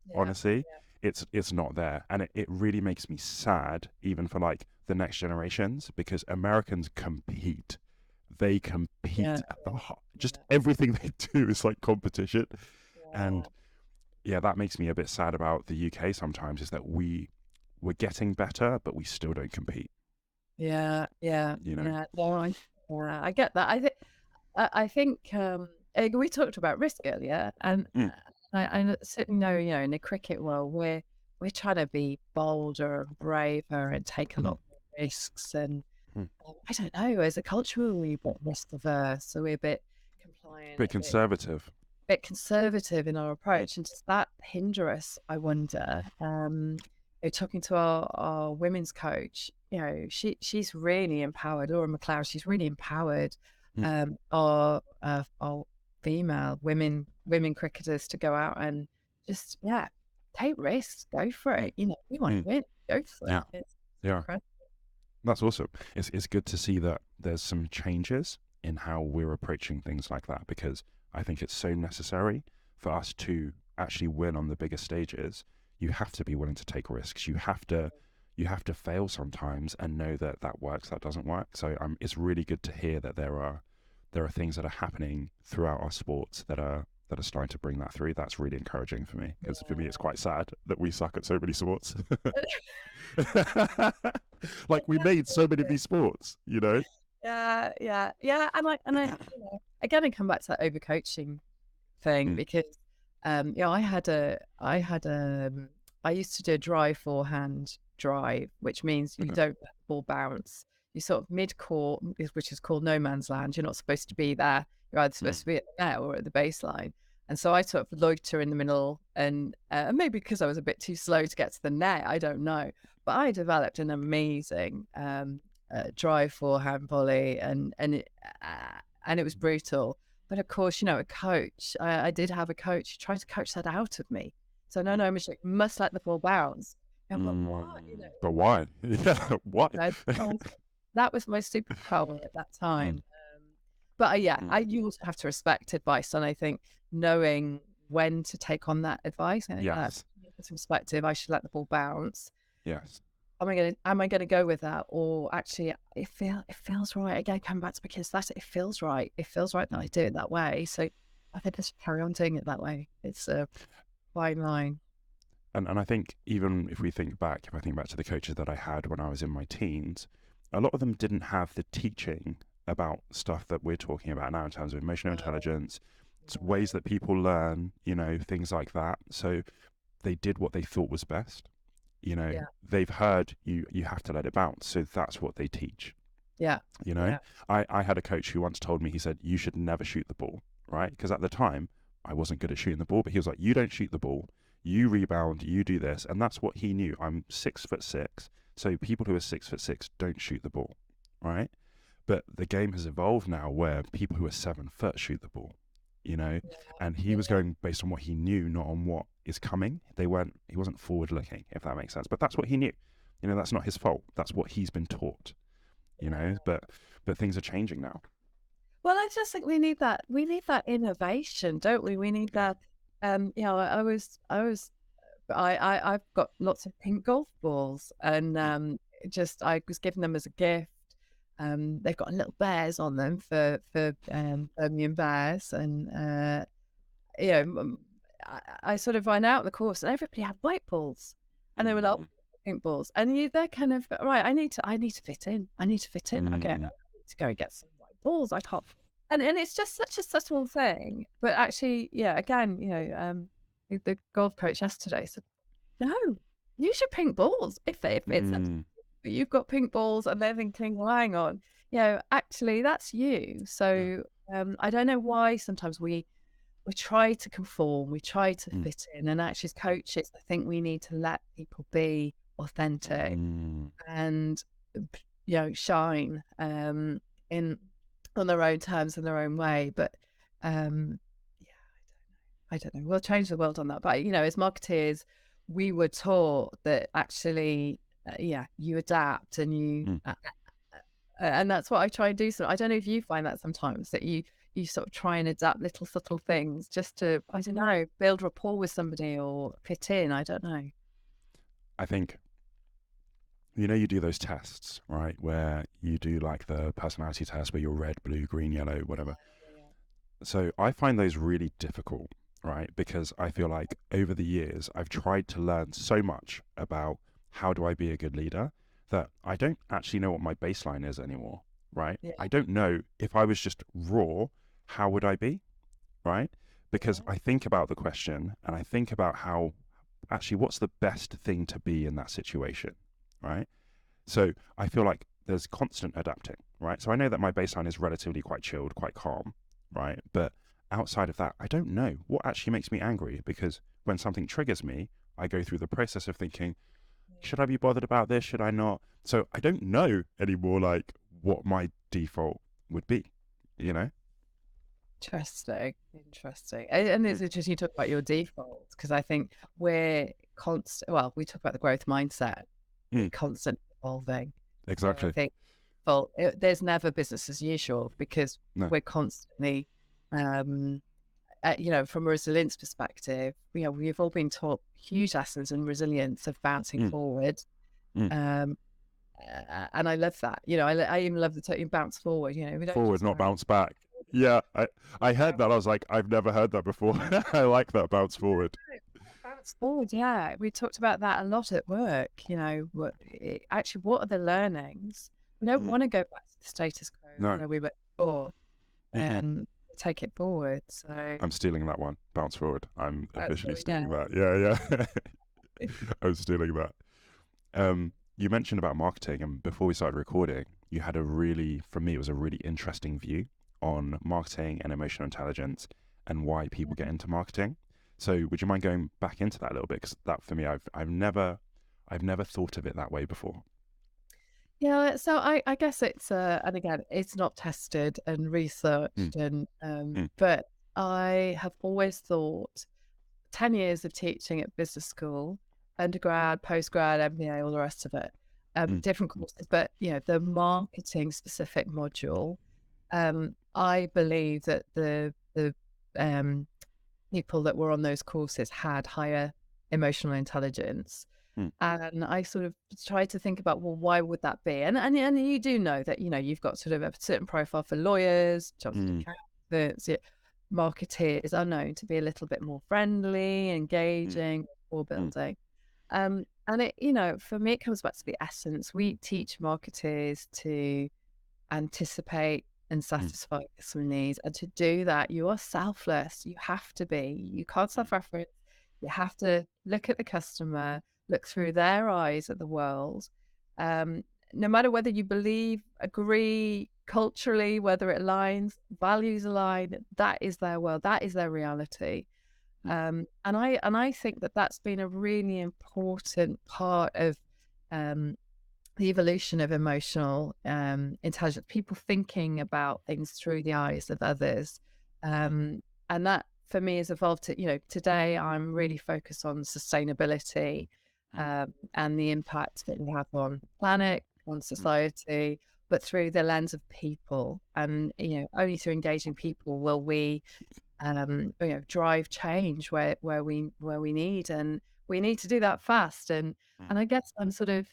Speaker 2: Yeah.
Speaker 1: Honestly, it's not there, and it really makes me sad, even for like the next generations, because Americans compete. They compete at the heart. Just everything they do is like competition, and yeah, that makes me a bit sad about the UK sometimes. Is that we're getting better, but we still don't compete.
Speaker 2: Yeah.
Speaker 1: You know.
Speaker 2: No, I get that. I think we talked about risk earlier, and
Speaker 1: Mm.
Speaker 2: I certainly know, in the cricket world, we're trying to be bolder and braver and take a lot more risks. And I don't know, as a culture, we're a bit risk averse, so we're a bit compliant,
Speaker 1: Bit conservative.
Speaker 2: bit conservative in our approach, and does that hinder us? I wonder. Talking to our women's coach, she's really empowered. Laura McLeod, she's really empowered our female women cricketers to go out and just take risks, go for it. We want to win, go for it. It's incredible.
Speaker 1: That's awesome. It's good to see that there's some changes in how we're approaching things like that, because I think it's so necessary for us to actually win on the bigger stages. You have to be willing to take risks. You have to fail sometimes and know that that works, that doesn't work. So it's really good to hear that there are things that are happening throughout our sports that are starting to bring that through. That's really encouraging for me, because for me it's quite sad that we suck at so many sports. Like, we made so many of these sports,
Speaker 2: Yeah. And I again, I come back to that overcoaching thing, because I used to do a drive forehand drive, which means you don't let the ball bounce. You sort of mid-court, which is called no man's land. You're not supposed to be there. You're either supposed to be at the net or at the baseline. And so I sort of loiter in the middle, and maybe because I was a bit too slow to get to the net, I don't know. But I developed an amazing drive forehand volley, and it was brutal. But of course, a coach, I did have a coach who tried to coach that out of me. So no, Michelle, you must let the ball bounce. And what?
Speaker 1: But why? Yeah, why?
Speaker 2: That was my superpower at that time. But you also have to respect advice, and I think knowing when to take on that advice.
Speaker 1: Yes.
Speaker 2: It's perspective. I should let the ball bounce.
Speaker 1: Yes.
Speaker 2: Am I gonna go with that, or actually it feels right? Again, coming back to my kids, it feels right. It feels right that I do it that way. So I think let's carry on doing it that way. It's a fine line.
Speaker 1: And I think, even if I think back to the coaches that I had when I was in my teens, a lot of them didn't have the teaching about stuff that we're talking about now in terms of emotional intelligence, ways that people learn, things like that. So they did what they thought was best. They've heard you have to let it bounce. So that's what they teach.
Speaker 2: Yeah.
Speaker 1: I had a coach who once told me, he said, you should never shoot the ball, right? Because at the time I wasn't good at shooting the ball, but he was like, you don't shoot the ball, you rebound, you do this. And that's what he knew. I'm 6'6", so people who are 6'6" don't shoot the ball, right? But the game has evolved now where people who are 7 foot shoot the ball, and he was going based on what he knew, not on what is coming. He wasn't forward looking, if that makes sense. But that's what he knew. That's not his fault. That's what he's been taught, but things are changing now.
Speaker 2: Well, I just think we need that innovation, don't we? We need that. I've got lots of pink golf balls, and I was given them as a gift. They've got little bears on them for Birmingham Bears, and I sort of ran out the course, and everybody had white balls, and they were like pink balls, and they're kind of right. I need to fit in. I need to fit in. I need to go and get some white balls. I can't, and it's just such a subtle thing, but actually, again, the golf coach yesterday said, no, use your pink balls if it's. But you've got pink balls, and they're thinking, well, hang on, actually that's you. So I don't know why sometimes we try to conform, we try to fit in, and actually as coaches, I think we need to let people be authentic and shine on their own terms and their own way. But I don't know. We'll change the world on that. But as marketeers, we were taught that actually you adapt, and you And that's what I try and do. So I don't know if you find that sometimes that you sort of try and adapt little subtle things just to, I don't know, build rapport with somebody or fit in. I don't know.
Speaker 1: I think, you do those tests, right? Where you do like the personality test where you're red, blue, green, yellow, whatever. So I find those really difficult, right? Because I feel like over the years, I've tried to learn so much about how do I be a good leader that I don't actually know what my baseline is anymore, right?
Speaker 2: Yeah.
Speaker 1: I don't know if I was just raw, how would I be, right? Because I think about the question and I think about how actually what's the best thing to be in that situation, right? So I feel like there's constant adapting, right? So I know that my baseline is relatively quite chilled, quite calm, right? But outside of that, I don't know what actually makes me angry, because when something triggers me, I go through the process of thinking, should I be bothered about this? Should I not? So I don't know anymore, like what my default would be, you know?
Speaker 2: Interesting. And it's interesting you talk about your defaults, because I think we're constant. Well, we talk about the growth mindset, we're constantly evolving. So I
Speaker 1: Exactly.
Speaker 2: think, there's never business as usual, because
Speaker 1: No.
Speaker 2: we're constantly, from a resilience perspective, we've all been taught huge lessons in resilience of bouncing forward. Um, and I love that. I even love the term bounce forward. We don't
Speaker 1: Forward,
Speaker 2: just
Speaker 1: not bounce back. Yeah, I heard that. I was like, I've never heard that before. I like that, bounce forward.
Speaker 2: bounce forward. Yeah, we talked about that a lot at work. Actually, what are the learnings? We don't want to go back to the status quo
Speaker 1: No.
Speaker 2: where we were before, and take it forward. So
Speaker 1: I'm stealing that one. Bounce forward. I'm officially stealing
Speaker 2: yeah.
Speaker 1: that. Yeah. I'm stealing that. You mentioned about marketing, and before we started recording, you had for me, it was a really interesting view on marketing and emotional intelligence and why people get into marketing. So would you mind going back into that a little bit? Because that, for me, I've never thought of it that way before.
Speaker 2: Yeah, so I guess it's and again, it's not tested and researched, and
Speaker 1: Mm,
Speaker 2: but I have always thought 10 years of teaching at business school, undergrad, postgrad, MBA, all the rest of it, different courses, but the marketing specific module, I believe that the people that were on those courses had higher emotional intelligence.
Speaker 1: mm,
Speaker 2: And I sort of tried to think about, well, why would that be? And you do know that, you've got sort of a certain profile for lawyers, chartered accountants, marketeers are known to be a little bit more friendly, engaging, or building. And for me, it comes back to the essence. We teach marketeers to anticipate and satisfy customer needs. And to do that, you are selfless. You have to be. You can't self-reference. You have to look at the customer, look through their eyes at the world. No matter whether you believe, agree culturally, whether it aligns, values align, that is their world. That is their reality. And I think that that's been a really important part of the evolution of emotional intelligence, people thinking about things through the eyes of others. And that for me has evolved to, today I'm really focused on sustainability and the impact that we have on the planet, on society, but through the lens of people. And, only through engaging people will we drive change where we need, and we need to do that fast. And I guess I'm sort of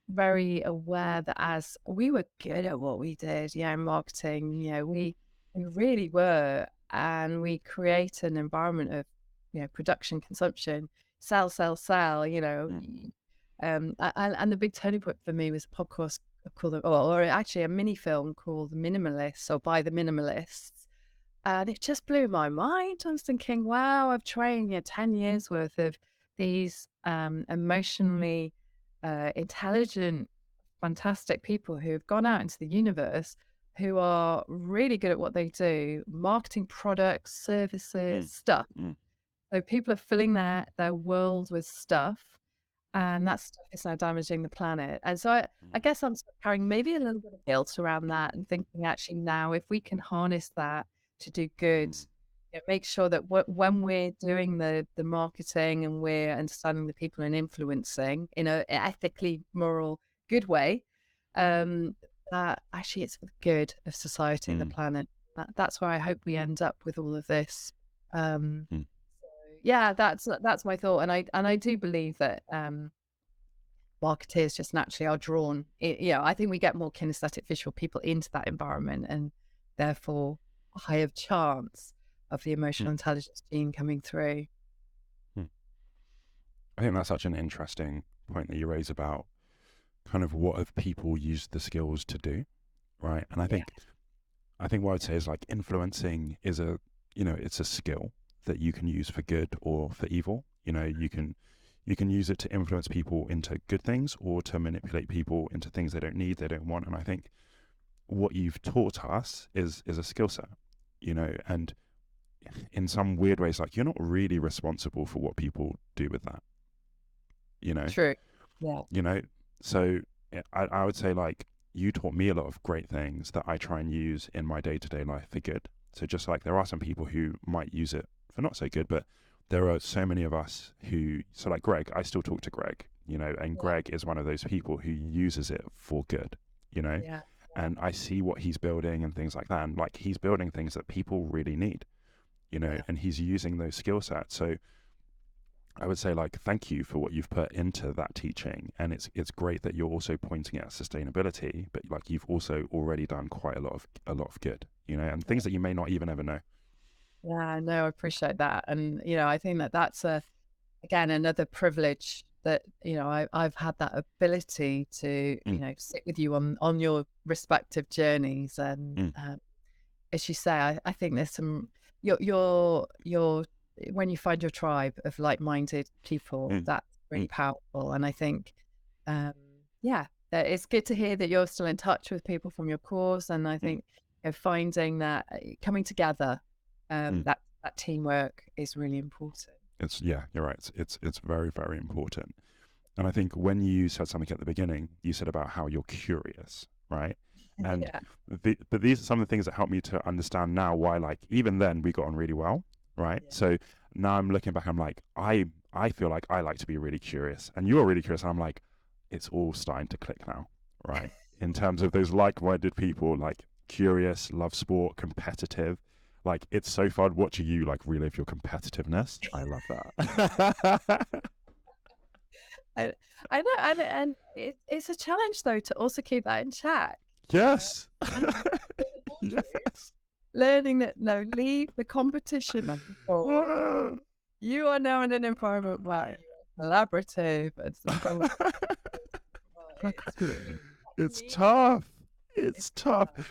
Speaker 2: very aware that as we were good at what we did, marketing, we really were, and we create an environment of production, consumption, sell, and the big turning point for me was a podcast called, or actually a mini film called The Minimalists, or By the Minimalists. And it just blew my mind. I was thinking, wow, I've trained 10 years worth of these emotionally intelligent, fantastic people who have gone out into the universe, who are really good at what they do, marketing products, services, stuff. So people are filling their world with stuff, and that stuff is now damaging the planet. And so I guess I'm sort of carrying maybe a little bit of guilt around that, and thinking actually now if we can harness that to do good, make sure that when we're doing the marketing and we're understanding the people and influencing in a ethically moral good way, that actually it's for the good of society and the
Speaker 1: Mm,
Speaker 2: planet. That's where I hope we end up with all of this. Um,
Speaker 1: mm,
Speaker 2: yeah, that's my thought, and I do believe that marketeers just naturally are drawn. I think we get more kinesthetic visual people into that environment, and therefore a higher chance of the
Speaker 1: mm,
Speaker 2: emotional intelligence gene coming through.
Speaker 1: mm. I think that's such an interesting point that you raise about kind of what have people used the skills to do, right? And
Speaker 2: Yeah,
Speaker 1: I think what I'd say is like influencing is it's a skill that you can use for good or for evil. You can use it to influence people into good things or to manipulate people into things they don't need, they don't want. And I think what you've taught us is a skill set, and in some weird ways, like you're not really responsible for what people do with that, you know,
Speaker 2: true. Yeah,
Speaker 1: you know. So I would say like you taught me a lot of great things that I try and use in my day-to-day life for good. So just like there are some people who might use it for not so good, but there are so many of us so like Greg, I still talk to Greg, and
Speaker 2: yeah,
Speaker 1: Greg is one of those people who uses it for good, you know,
Speaker 2: yeah,
Speaker 1: and I see what he's building and things like that. And like he's building things that people really need,
Speaker 2: yeah.
Speaker 1: and he's using those skill sets. So I would say like thank you for what you've put into that teaching, and it's great that you're also pointing at sustainability, but like you've also already done quite a lot of good, and things that you may not even ever know.
Speaker 2: Yeah, no, I appreciate that. And, I think that that's again, another privilege that, I've had that ability to,
Speaker 1: Mm,
Speaker 2: sit with you on your respective journeys. And
Speaker 1: mm,
Speaker 2: as you say, I think there's some, your, when you find your tribe of like-minded people,
Speaker 1: mm,
Speaker 2: that's really
Speaker 1: mm,
Speaker 2: powerful. And I think, um, yeah, that it's good to hear that you're still in touch with people from your course. And I
Speaker 1: mm,
Speaker 2: think, finding that coming together,
Speaker 1: mm.
Speaker 2: that teamwork is really important.
Speaker 1: Yeah, you're right. It's very, very important. And I think when you said something at the beginning, you said about how you're curious, right? And
Speaker 2: Yeah,
Speaker 1: but these are some of the things that help me to understand now why, like, even then we got on really well, right?
Speaker 2: yeah.
Speaker 1: So now I'm looking back, I'm like, I feel like I like to be really curious, and you're really curious, and I'm like, it's all starting to click now, right? In terms of those like-minded people, like curious, love sport, competitive. Like it's so fun watching you like relive your competitiveness. I love that.
Speaker 2: I, I know, and it's a challenge though to also keep that in check.
Speaker 1: Yes.
Speaker 2: And
Speaker 1: Yes.
Speaker 2: learning that no, leave the competition for you are now in an environment where you're collaborative and support. It's
Speaker 1: It's
Speaker 2: really
Speaker 1: tough.
Speaker 2: it's
Speaker 1: It's tough.
Speaker 2: it's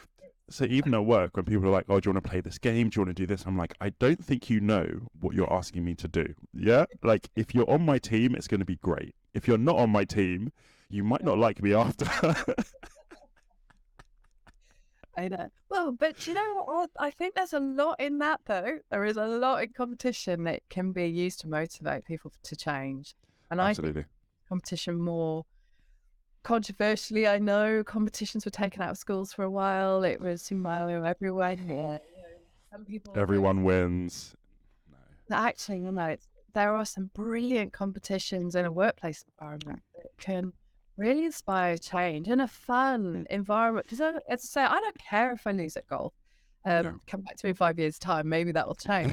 Speaker 1: So even at work, when people are like, "Oh, do you want to play this game? Do you want to do this?" I'm like, "I don't think you know what you're asking me to do." Yeah, like if you're on my team, it's going to be great. If you're not on my team, you might not like me after.
Speaker 2: I know. Well, but you know what? I think there's a lot in that, though. There is a lot in competition that can be used to motivate people to change. And I think
Speaker 1: Absolutely.
Speaker 2: competition more controversially, I know competitions were taken out of schools for a while. It was Mario everywhere. Yeah. Some people are very,
Speaker 1: Everyone wins. No.
Speaker 2: actually, there are some brilliant competitions in a workplace environment that can really inspire change in a fun
Speaker 1: Mm,
Speaker 2: environment. Because as I say, I don't care if I lose at golf.
Speaker 1: yeah.
Speaker 2: Come back to me in 5 years' time, maybe that will change.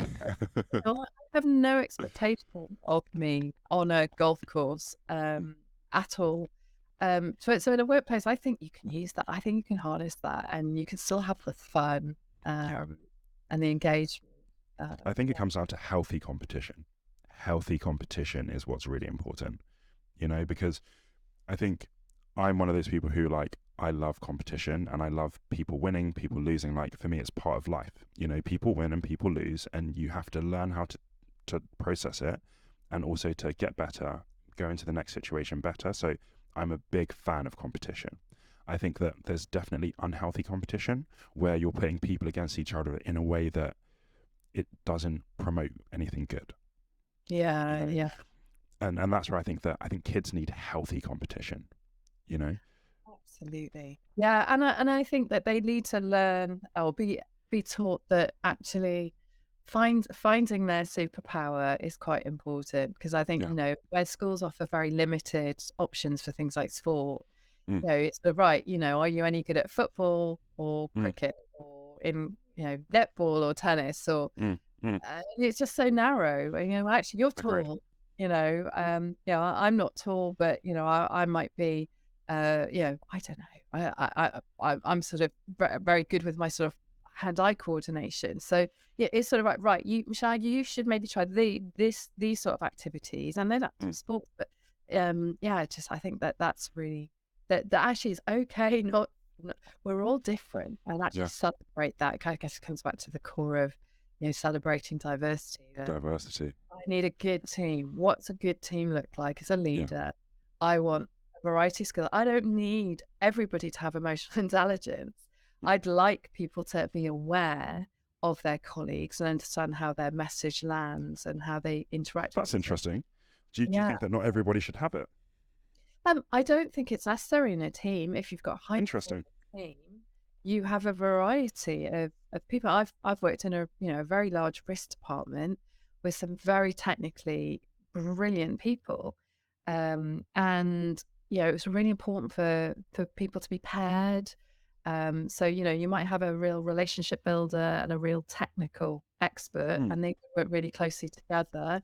Speaker 2: I have no expectation of me on a golf course at all. So in a workplace, I think you can use that. I think you can harness that, and you can still have the fun
Speaker 1: Yeah.
Speaker 2: and the engagement.
Speaker 1: I think it comes down to healthy competition. Healthy competition is what's really important, because I think I'm one of those people who like I love competition and I love people winning, people losing. Like for me, it's part of life. People win and people lose, and you have to learn how to process it, and also to get better, go into the next situation better. So I'm a big fan of competition. I think that there's definitely unhealthy competition where you're putting people against each other in a way that it doesn't promote anything good. You
Speaker 2: Yeah,
Speaker 1: know,
Speaker 2: yeah,
Speaker 1: and that's where I think kids need healthy competition. You know.
Speaker 2: absolutely. Yeah, and I think that they need to learn or be taught that actually finding their superpower is quite important because I think
Speaker 1: Yeah.
Speaker 2: where schools offer very limited options for things like sport, You know, it's the right, you know, are you any good at football or
Speaker 1: mm,
Speaker 2: cricket or in, you know, netball or tennis or
Speaker 1: mm, mm.
Speaker 2: it's just so narrow. You know, actually you're
Speaker 1: Agreed.
Speaker 2: tall, you know, I'm not tall, but you know, I might be, you know, I don't know. I'm sort of very good with my sort of hand-eye coordination. So yeah, it's sort of like, right, you, Michelle, you should maybe try these sort of activities, and then active
Speaker 1: Mm.
Speaker 2: sports. But yeah, just I think that's really that actually is okay. We're all different, and actually
Speaker 1: Yeah.
Speaker 2: celebrate that. I guess it comes back to the core of, you know, celebrating diversity. That
Speaker 1: Diversity.
Speaker 2: I need a good team. What's a good team look like as a
Speaker 1: Yeah.
Speaker 2: leader? I want a variety of skills. I don't need everybody to have emotional intelligence.
Speaker 1: Mm.
Speaker 2: I'd like people to be aware of their colleagues and understand how their message lands and how they interact with
Speaker 1: That's
Speaker 2: each other.
Speaker 1: interesting. Do you
Speaker 2: Yeah.
Speaker 1: think that not everybody should have it?
Speaker 2: I don't think it's necessary in a team. If you've got a high performing
Speaker 1: Interesting.
Speaker 2: team, you have a variety of people. I've worked in a, you know, a very large risk department with some very technically brilliant people. And you know, it's really important for people to be paired. So, you know, you might have a real relationship builder and a real technical expert,
Speaker 1: Mm,
Speaker 2: and they work really closely together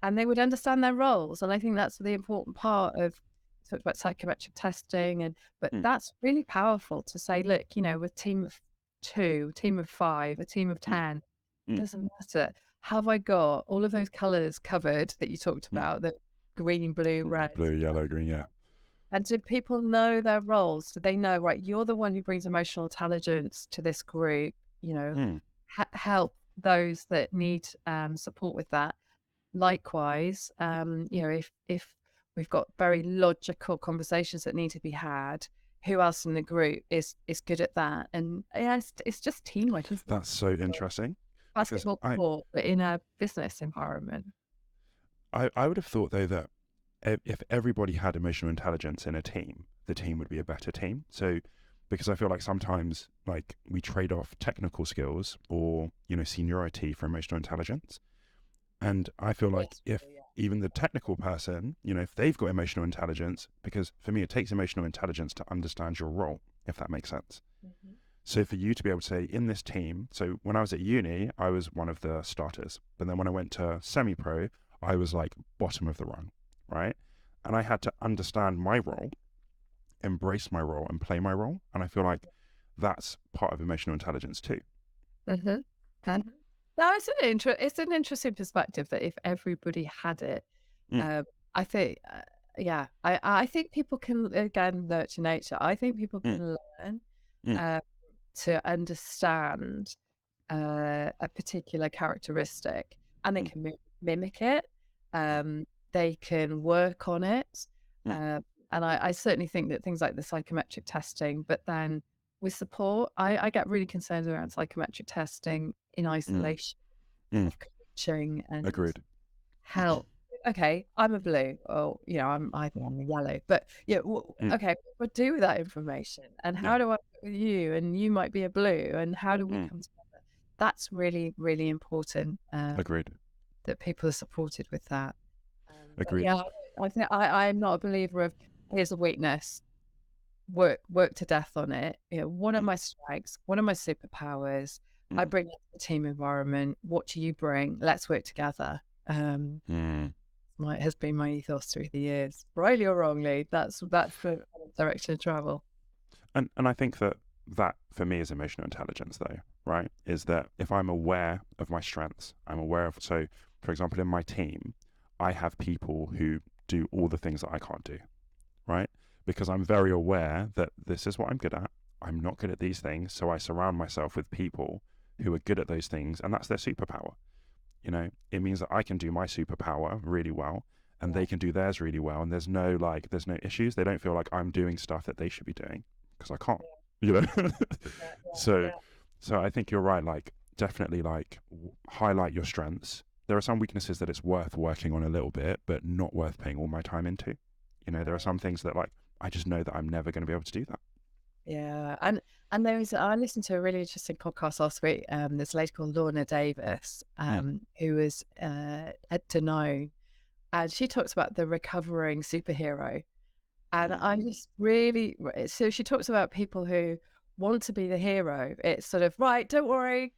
Speaker 2: and they would understand their roles. And I think that's the important part of, talked about psychometric testing, but
Speaker 1: mm,
Speaker 2: that's really powerful to say, look, you know, a team of 2, team of 5, a team of
Speaker 1: mm,
Speaker 2: 10,
Speaker 1: mm,
Speaker 2: doesn't matter. Have I got all of those colours covered that you talked
Speaker 1: mm.
Speaker 2: about, the green, blue, red?
Speaker 1: Blue, yellow, green. Yeah.
Speaker 2: And do people know their roles? Do they know, right, you're the one who brings emotional intelligence to this group, you know,
Speaker 1: Mm,
Speaker 2: help those that need support with that. Likewise, you know, if we've got very logical conversations that need to be had, who else in the group is good at that? And yeah, it's just teamwork, isn't it?
Speaker 1: that's so interesting because
Speaker 2: Basketball court, but in a business environment.
Speaker 1: I would have thought though that if everybody had emotional intelligence in a team, the team would be a better team. So, because I feel like sometimes like we trade off technical skills or, you know, seniority for emotional intelligence. And I feel like
Speaker 2: Yes,
Speaker 1: if even the technical person, you know, if they've got emotional intelligence, because for me, it takes emotional intelligence to understand your role, if that makes sense.
Speaker 2: yeah.
Speaker 1: So for you to be able to say in this team, so when I was at uni, I was one of the starters. But then when I went to semi-pro, I was like bottom of the rung, right? And I had to understand my role, embrace my role, and play my role. And I feel like that's part of emotional intelligence too.
Speaker 2: Mm-hmm. And no, it's an interesting perspective that if everybody had it,
Speaker 1: Mm,
Speaker 2: um, I think, yeah, I think people can again nurture nature. I think people
Speaker 1: mm,
Speaker 2: can learn
Speaker 1: mm,
Speaker 2: uh, to understand a particular characteristic, and they
Speaker 1: mm,
Speaker 2: can mimic it. They can work on it,
Speaker 1: mm,
Speaker 2: uh, and I certainly think that things like the psychometric testing, but then with support, I get really concerned around psychometric testing in
Speaker 1: mm,
Speaker 2: isolation
Speaker 1: mm.
Speaker 2: of coaching and
Speaker 1: Agreed.
Speaker 2: help. Okay, I'm a blue, or you know, I think I'm a yellow, but yeah,
Speaker 1: Mm,
Speaker 2: okay, what do with that information, and
Speaker 1: yeah.
Speaker 2: how do I work with you, and you might be a blue, and how do we
Speaker 1: Mm,
Speaker 2: come together? That's really, really important
Speaker 1: agreed.
Speaker 2: that people are supported with that. But
Speaker 1: Agreed.
Speaker 2: yeah, I think I'm not a believer of here's a weakness, work to death on it. You know, one of
Speaker 1: Mm,
Speaker 2: my strengths, one of my superpowers. I
Speaker 1: mm,
Speaker 2: bring it to the team environment. What do you bring? Let's work together. Um,
Speaker 1: mm.
Speaker 2: has been my ethos through the years, rightly or wrongly. That's the direction of travel.
Speaker 1: And I think that that for me is emotional intelligence though, right? Is that if I'm aware of my strengths, I'm aware of, so for example, in my team, I have people who do all the things that I can't do, right? Because I'm very aware that this is what I'm good at. I'm not good at these things. So I surround myself with people who are good at those things, and that's their superpower. You know, it means that I can do my superpower really well and
Speaker 2: Yeah,
Speaker 1: they can do theirs really well. And there's no issues. They don't feel like I'm doing stuff that they should be doing because I can't, you know?
Speaker 2: yeah,
Speaker 1: so,
Speaker 2: yeah,
Speaker 1: so I think you're right. Like, definitely like highlight your strengths. There are some weaknesses that it's worth working on a little bit, but not worth paying all my time into. You know, there are some things that like, I just know that I'm never going to be able to do that.
Speaker 2: yeah. And there was I listened to a really interesting podcast last week. There's a lady called Lorna Davis,
Speaker 1: Mm,
Speaker 2: who was at Dunamis, and she talks about the recovering superhero. And I just really, so she talks about people who want to be the hero. It's sort of, right, don't worry,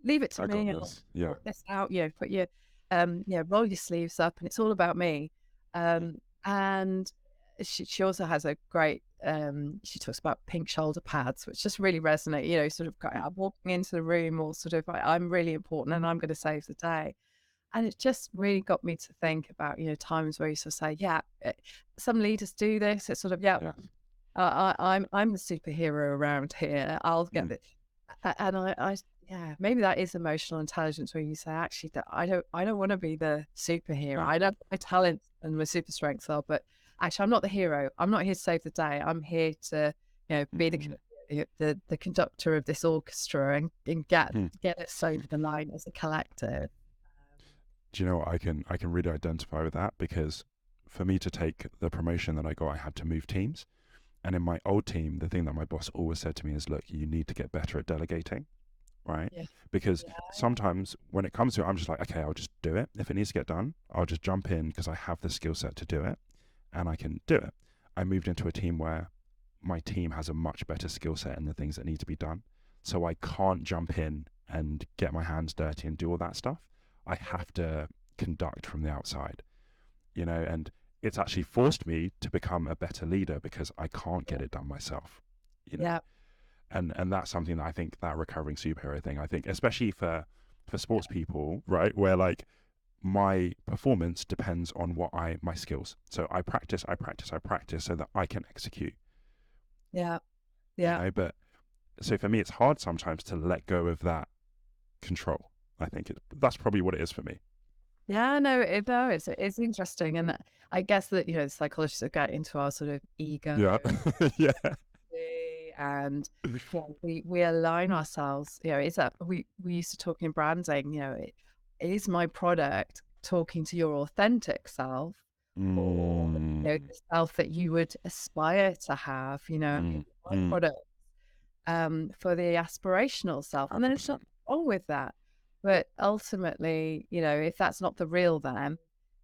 Speaker 2: leave it to
Speaker 1: I got
Speaker 2: me.
Speaker 1: this. Yeah.
Speaker 2: Sort this out, put your, roll your sleeves up and it's all about me. And she also has a great, she talks about pink shoulder pads, which just really resonate, sort of I'm walking into the room or sort of, I'm really important and I'm going to save the day. And it just really got me to think about, times where you sort of say, some leaders do this. It's sort of,
Speaker 1: Yeah.
Speaker 2: I'm the superhero around here. I'll get it. And maybe that is emotional intelligence where you say, actually, that I don't want to be the superhero. I know my talents and my super strengths are, but actually, I'm not the hero. I'm not here to save the day. I'm here to, be the conductor of this orchestra and get us over the line as a collective.
Speaker 1: Do you know what? I can really identify with that, because for me to take the promotion that I got, I had to move teams. And in my old team, the thing that my boss always said to me is, look, you need to get better at delegating, right?
Speaker 2: Yeah.
Speaker 1: Because sometimes when it comes to it, I'm just like, okay, I'll just do it. If it needs to get done, I'll just jump in because I have the skill set to do it and I can do it. I moved into a team where my team has a much better skill set in the things that need to be done. So I can't jump in and get my hands dirty and do all that stuff. I have to conduct from the outside, and it's actually forced me to become a better leader because I can't get it done myself,
Speaker 2: Yeah.
Speaker 1: And that's something that I think, that recovering superhero thing, I think, especially for sports people, right? Where like my performance depends on my skills. So I practice so that I can execute.
Speaker 2: Yeah. Yeah.
Speaker 1: But so for me, it's hard sometimes to let go of that control. I think that's probably what it is for me.
Speaker 2: Yeah, no, it's interesting. And I guess that, psychologists will get into our sort of ego.
Speaker 1: Yeah. Yeah.
Speaker 2: And we align ourselves, it's that we used to talk in branding, is my product talking to your authentic self or, the self that you would aspire to have, my product for the aspirational self. And then it's not wrong with that. But ultimately, if that's not the real them,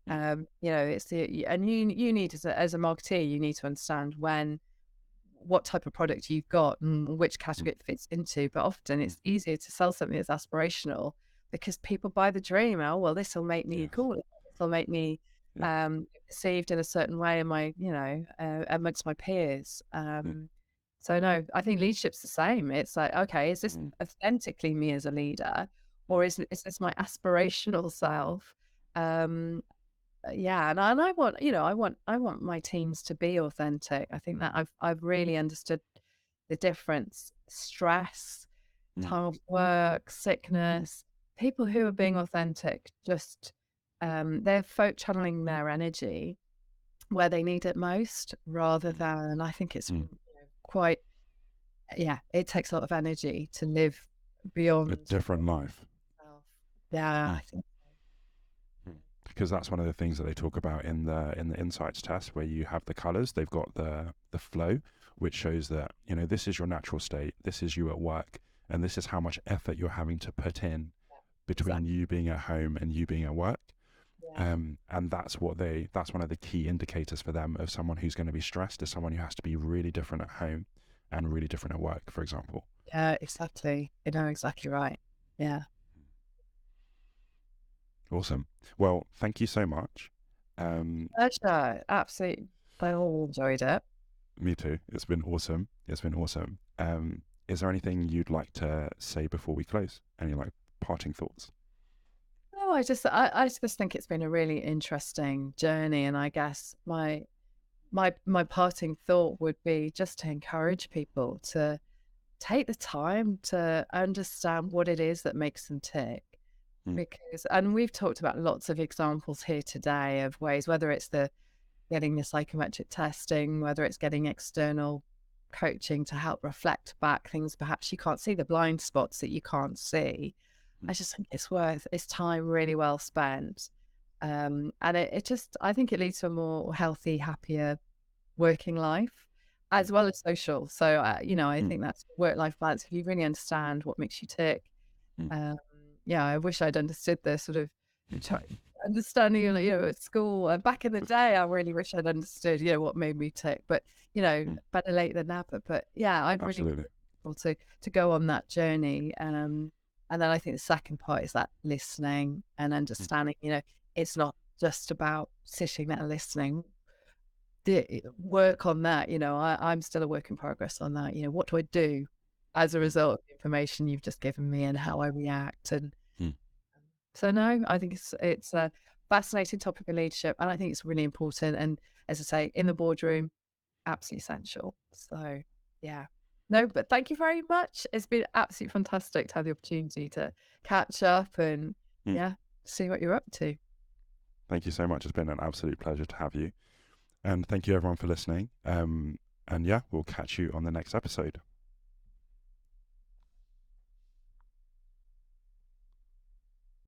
Speaker 2: it's and you need as a marketeer, you need to understand what type of product you've got and which category it fits into. But often it's easier to sell something that's aspirational because people buy the dream. Oh, well, this will make me cool. This will make me perceived in a certain way in my, amongst my peers. So no, I think leadership's the same. It's like, okay, is this authentically me as a leader, or is this my aspirational self? And I want, I want my teams to be authentic. I think that I've really understood the difference. Stress, time off work, sickness, people who are being authentic, just they're channeling their energy where they need it most, rather than, I think it's quite, it takes a lot of energy to live beyond
Speaker 1: a different life.
Speaker 2: I think.
Speaker 1: Because that's one of the things that they talk about in the insights test, where you have the colors. They've got the flow, which shows that, this is your natural state, this is you at work, and this is how much effort you're having to put in between you being at home and you being at work. And that's one of the key indicators for them of someone who's going to be stressed, is someone who has to be really different at home and really different at work, for example.
Speaker 2: Yeah, exactly. Exactly right. Yeah.
Speaker 1: Awesome. Well, thank you so much.
Speaker 2: Pleasure. Absolutely. I all enjoyed it.
Speaker 1: Me too. It's been awesome. Is there anything you'd like to say before we close? Any parting thoughts?
Speaker 2: No, I just think it's been a really interesting journey, and I guess my parting thought would be just to encourage people to take the time to understand what it is that makes them tick. Because, and we've talked about lots of examples here today of ways, whether it's getting the psychometric testing, whether it's getting external coaching to help reflect back things perhaps you can't see, the blind spots that you can't see. I just think it's time really well spent. And I think it leads to a more healthy, happier working life as well as social. So, I think that's work-life balance. If you really understand what makes you tick, I wish I'd understood the sort of understanding, at school. And back in the day, I really wish I'd understood, what made me tick. But, better late than never. But yeah, I'd really
Speaker 1: Absolutely.
Speaker 2: want to go on that journey. And then I think the second part is that listening and understanding, it's not just about sitting there listening. Work on that. I'm still a work in progress on that. What do I do as a result of the information you've just given me and how I react? And
Speaker 1: Mm.
Speaker 2: so no, I think it's a fascinating topic of leadership, and I think it's really important. And as I say, in the boardroom, absolutely essential. So yeah, no, but thank you very much. It's been absolutely fantastic to have the opportunity to catch up and
Speaker 1: Mm.
Speaker 2: yeah, see what you're up to.
Speaker 1: Thank you so much. It's been an absolute pleasure to have you. And thank you everyone for listening. And yeah, we'll catch you on the next episode.